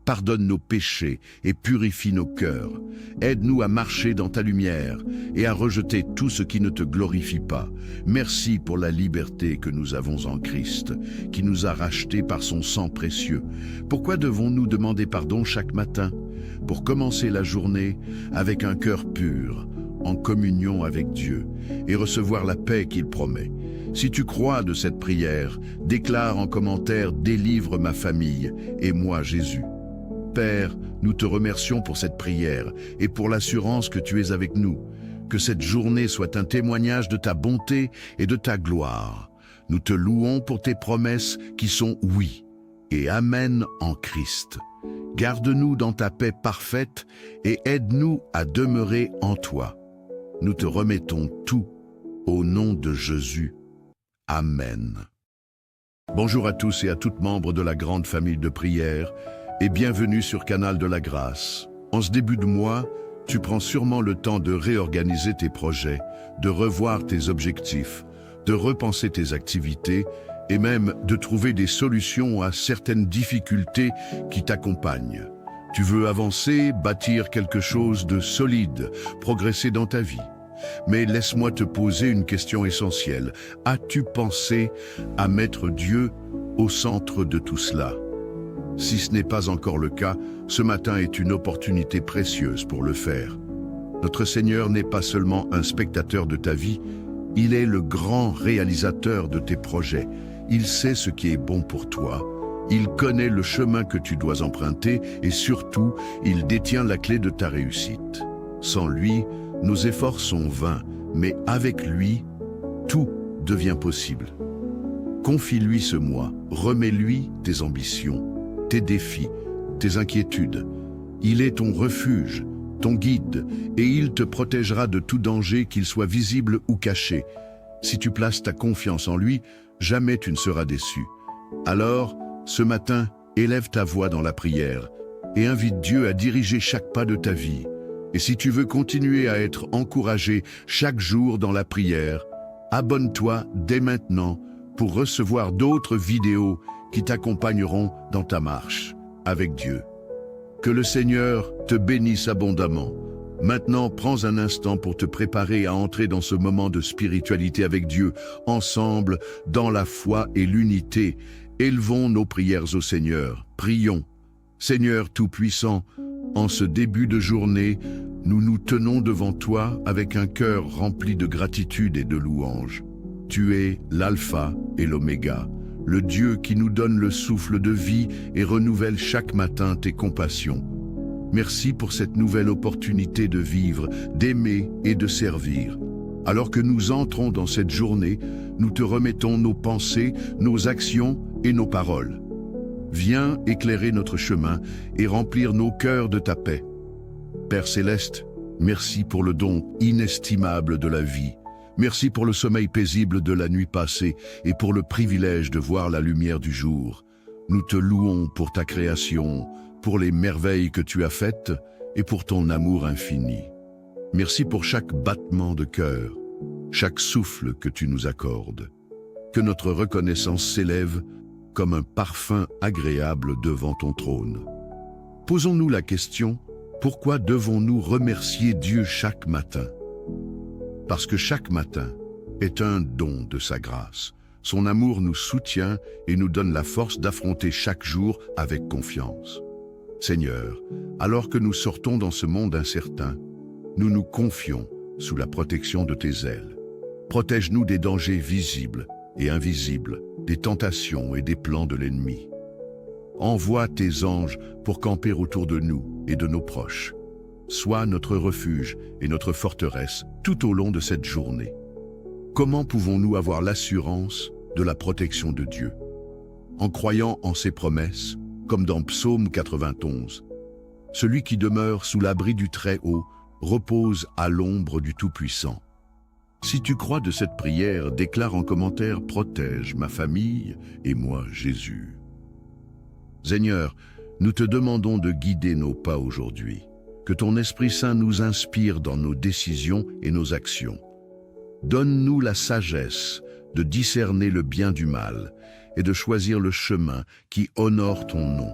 Pardonne nos péchés et purifie nos cœurs. Aide-nous à marcher dans ta lumière et à rejeter tout ce qui ne te glorifie pas. Merci pour la liberté que nous avons en Christ, qui nous a rachetés par son sang précieux. Pourquoi devons-nous demander pardon chaque matin? Pour commencer la journée avec un cœur pur, en communion avec Dieu, et recevoir la paix qu'il promet. Si tu crois de cette prière, déclare en commentaire « Délivre ma famille et moi Jésus ». Père, nous te remercions pour cette prière et pour l'assurance que tu es avec nous. Que cette journée soit un témoignage de ta bonté et de ta gloire. Nous te louons pour tes promesses qui sont oui et amen en Christ. Garde-nous dans ta paix parfaite et aide-nous à demeurer en toi. Nous te remettons tout au nom de Jésus. Amen. Bonjour à tous et à toutes membres de la grande famille de prière et bienvenue sur Canal de la Grâce. En ce début de mois, tu prends sûrement le temps de réorganiser tes projets, de revoir tes objectifs, de repenser tes activités et même de trouver des solutions à certaines difficultés qui t'accompagnent. Tu veux avancer, bâtir quelque chose de solide, progresser dans ta vie. Mais laisse-moi te poser une question essentielle. As-tu pensé à mettre Dieu au centre de tout cela? Si ce n'est pas encore le cas, ce matin est une opportunité précieuse pour le faire. Notre Seigneur n'est pas seulement un spectateur de ta vie, il est le grand réalisateur de tes projets. Il sait ce qui est bon pour toi. Il connaît le chemin que tu dois emprunter et surtout, il détient la clé de ta réussite. Sans lui, nos efforts sont vains, mais avec lui, tout devient possible. Confie-lui ce mois, remets-lui tes ambitions, tes défis, tes inquiétudes. Il est ton refuge, ton guide, et il te protégera de tout danger, qu'il soit visible ou caché. Si tu places ta confiance en lui, jamais tu ne seras déçu. Alors, ce matin, élève ta voix dans la prière et invite Dieu à diriger chaque pas de ta vie. Et si tu veux continuer à être encouragé chaque jour dans la prière, abonne-toi dès maintenant pour recevoir d'autres vidéos qui t'accompagneront dans ta marche avec Dieu. Que le Seigneur te bénisse abondamment. Maintenant, prends un instant pour te préparer à entrer dans ce moment de spiritualité avec Dieu, ensemble, dans la foi et l'unité. Élevons nos prières au Seigneur. Prions. Seigneur Tout-Puissant, en ce début de journée, nous nous tenons devant toi avec un cœur rempli de gratitude et de louange. Tu es l'alpha et l'oméga, le Dieu qui nous donne le souffle de vie et renouvelle chaque matin tes compassions. Merci pour cette nouvelle opportunité de vivre, d'aimer et de servir. Alors que nous entrons dans cette journée, nous te remettons nos pensées, nos actions et nos paroles. Viens éclairer notre chemin et remplir nos cœurs de ta paix. Père Céleste, merci pour le don inestimable de la vie. Merci pour le sommeil paisible de la nuit passée et pour le privilège de voir la lumière du jour. Nous te louons pour ta création, pour les merveilles que tu as faites et pour ton amour infini. Merci pour chaque battement de cœur, chaque souffle que tu nous accordes. Que notre reconnaissance s'élève comme un parfum agréable devant ton trône. Posons-nous la question, pourquoi devons-nous remercier Dieu chaque matin? Parce que chaque matin est un don de sa grâce. Son amour nous soutient et nous donne la force d'affronter chaque jour avec confiance. Seigneur, alors que nous sortons dans ce monde incertain, nous nous confions sous la protection de tes ailes. Protège-nous des dangers visibles et invisibles, des tentations et des plans de l'ennemi. Envoie tes anges pour camper autour de nous et de nos proches. Sois notre refuge et notre forteresse tout au long de cette journée. Comment pouvons-nous avoir l'assurance de la protection de Dieu? En croyant en ses promesses, comme dans Psaume 91. Celui qui demeure sous l'abri du Très-Haut repose à l'ombre du Tout-Puissant. Si tu crois de cette prière, déclare en commentaire « Protège ma famille et moi, Jésus ». Seigneur, nous te demandons de guider nos pas aujourd'hui. Que ton Esprit Saint nous inspire dans nos décisions et nos actions. Donne-nous la sagesse de discerner le bien du mal et de choisir le chemin qui honore ton nom.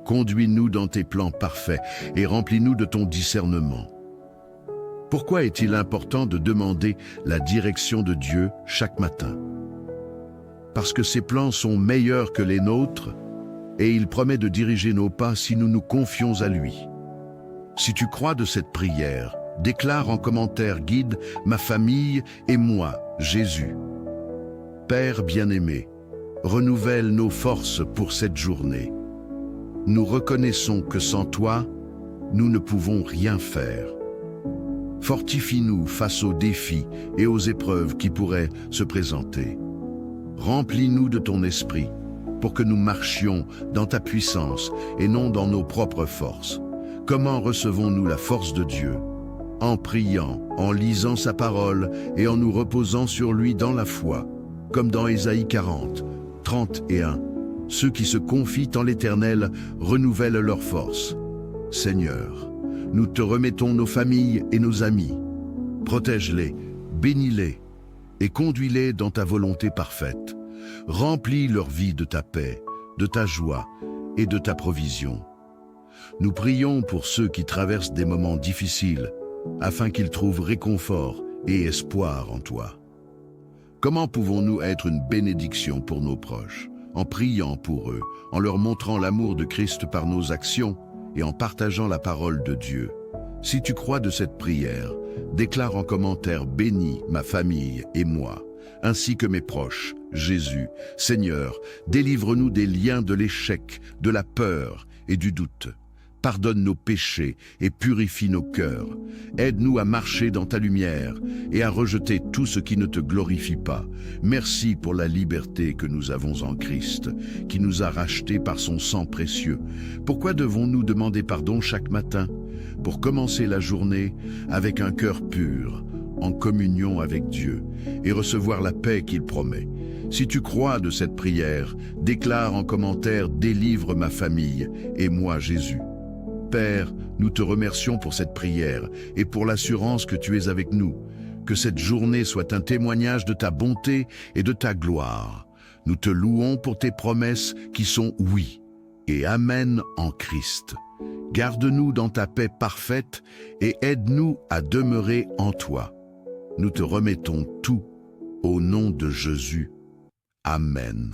Conduis-nous dans tes plans parfaits et remplis-nous de ton discernement. Pourquoi est-il important de demander la direction de Dieu chaque matin? Parce que ses plans sont meilleurs que les nôtres et il promet de diriger nos pas si nous nous confions à lui. Si tu crois de cette prière, déclare en commentaire « Guide ma famille et moi, Jésus ». Père bien-aimé, renouvelle nos forces pour cette journée. Nous reconnaissons que sans toi, nous ne pouvons rien faire. Fortifie-nous face aux défis et aux épreuves qui pourraient se présenter. Remplis-nous de ton esprit pour que nous marchions dans ta puissance et non dans nos propres forces. Comment recevons-nous la force de Dieu? En priant, en lisant sa parole et en nous reposant sur lui dans la foi, comme dans Ésaïe 40, 31. Ceux qui se confient en l'Éternel renouvellent leur force. Seigneur, nous te remettons nos familles et nos amis. Protège-les, bénis-les et conduis-les dans ta volonté parfaite. Remplis leur vie de ta paix, de ta joie et de ta provision. Nous prions pour ceux qui traversent des moments difficiles, afin qu'ils trouvent réconfort et espoir en toi. Comment pouvons-nous être une bénédiction pour nos proches? En priant pour eux, en leur montrant l'amour de Christ par nos actions et en partageant la parole de Dieu. Si tu crois de cette prière, déclare en commentaire « Bénis ma famille et moi, ainsi que mes proches, Jésus. Seigneur, délivre-nous des liens de l'échec, de la peur et du doute. Pardonne nos péchés et purifie nos cœurs. Aide-nous à marcher dans ta lumière et à rejeter tout ce qui ne te glorifie pas. Merci pour la liberté que nous avons en Christ, qui nous a rachetés par son sang précieux. Pourquoi devons-nous demander pardon chaque matin? Pour commencer la journée avec un cœur pur, en communion avec Dieu, et recevoir la paix qu'il promet. Si tu crois de cette prière, déclare en commentaire « Délivre ma famille et moi, Jésus ». Père, nous te remercions pour cette prière et pour l'assurance que tu es avec nous. Que cette journée soit un témoignage de ta bonté et de ta gloire. Nous te louons pour tes promesses qui sont oui et amen en Christ. Garde-nous dans ta paix parfaite et aide-nous à demeurer en toi. Nous te remettons tout au nom de Jésus. Amen.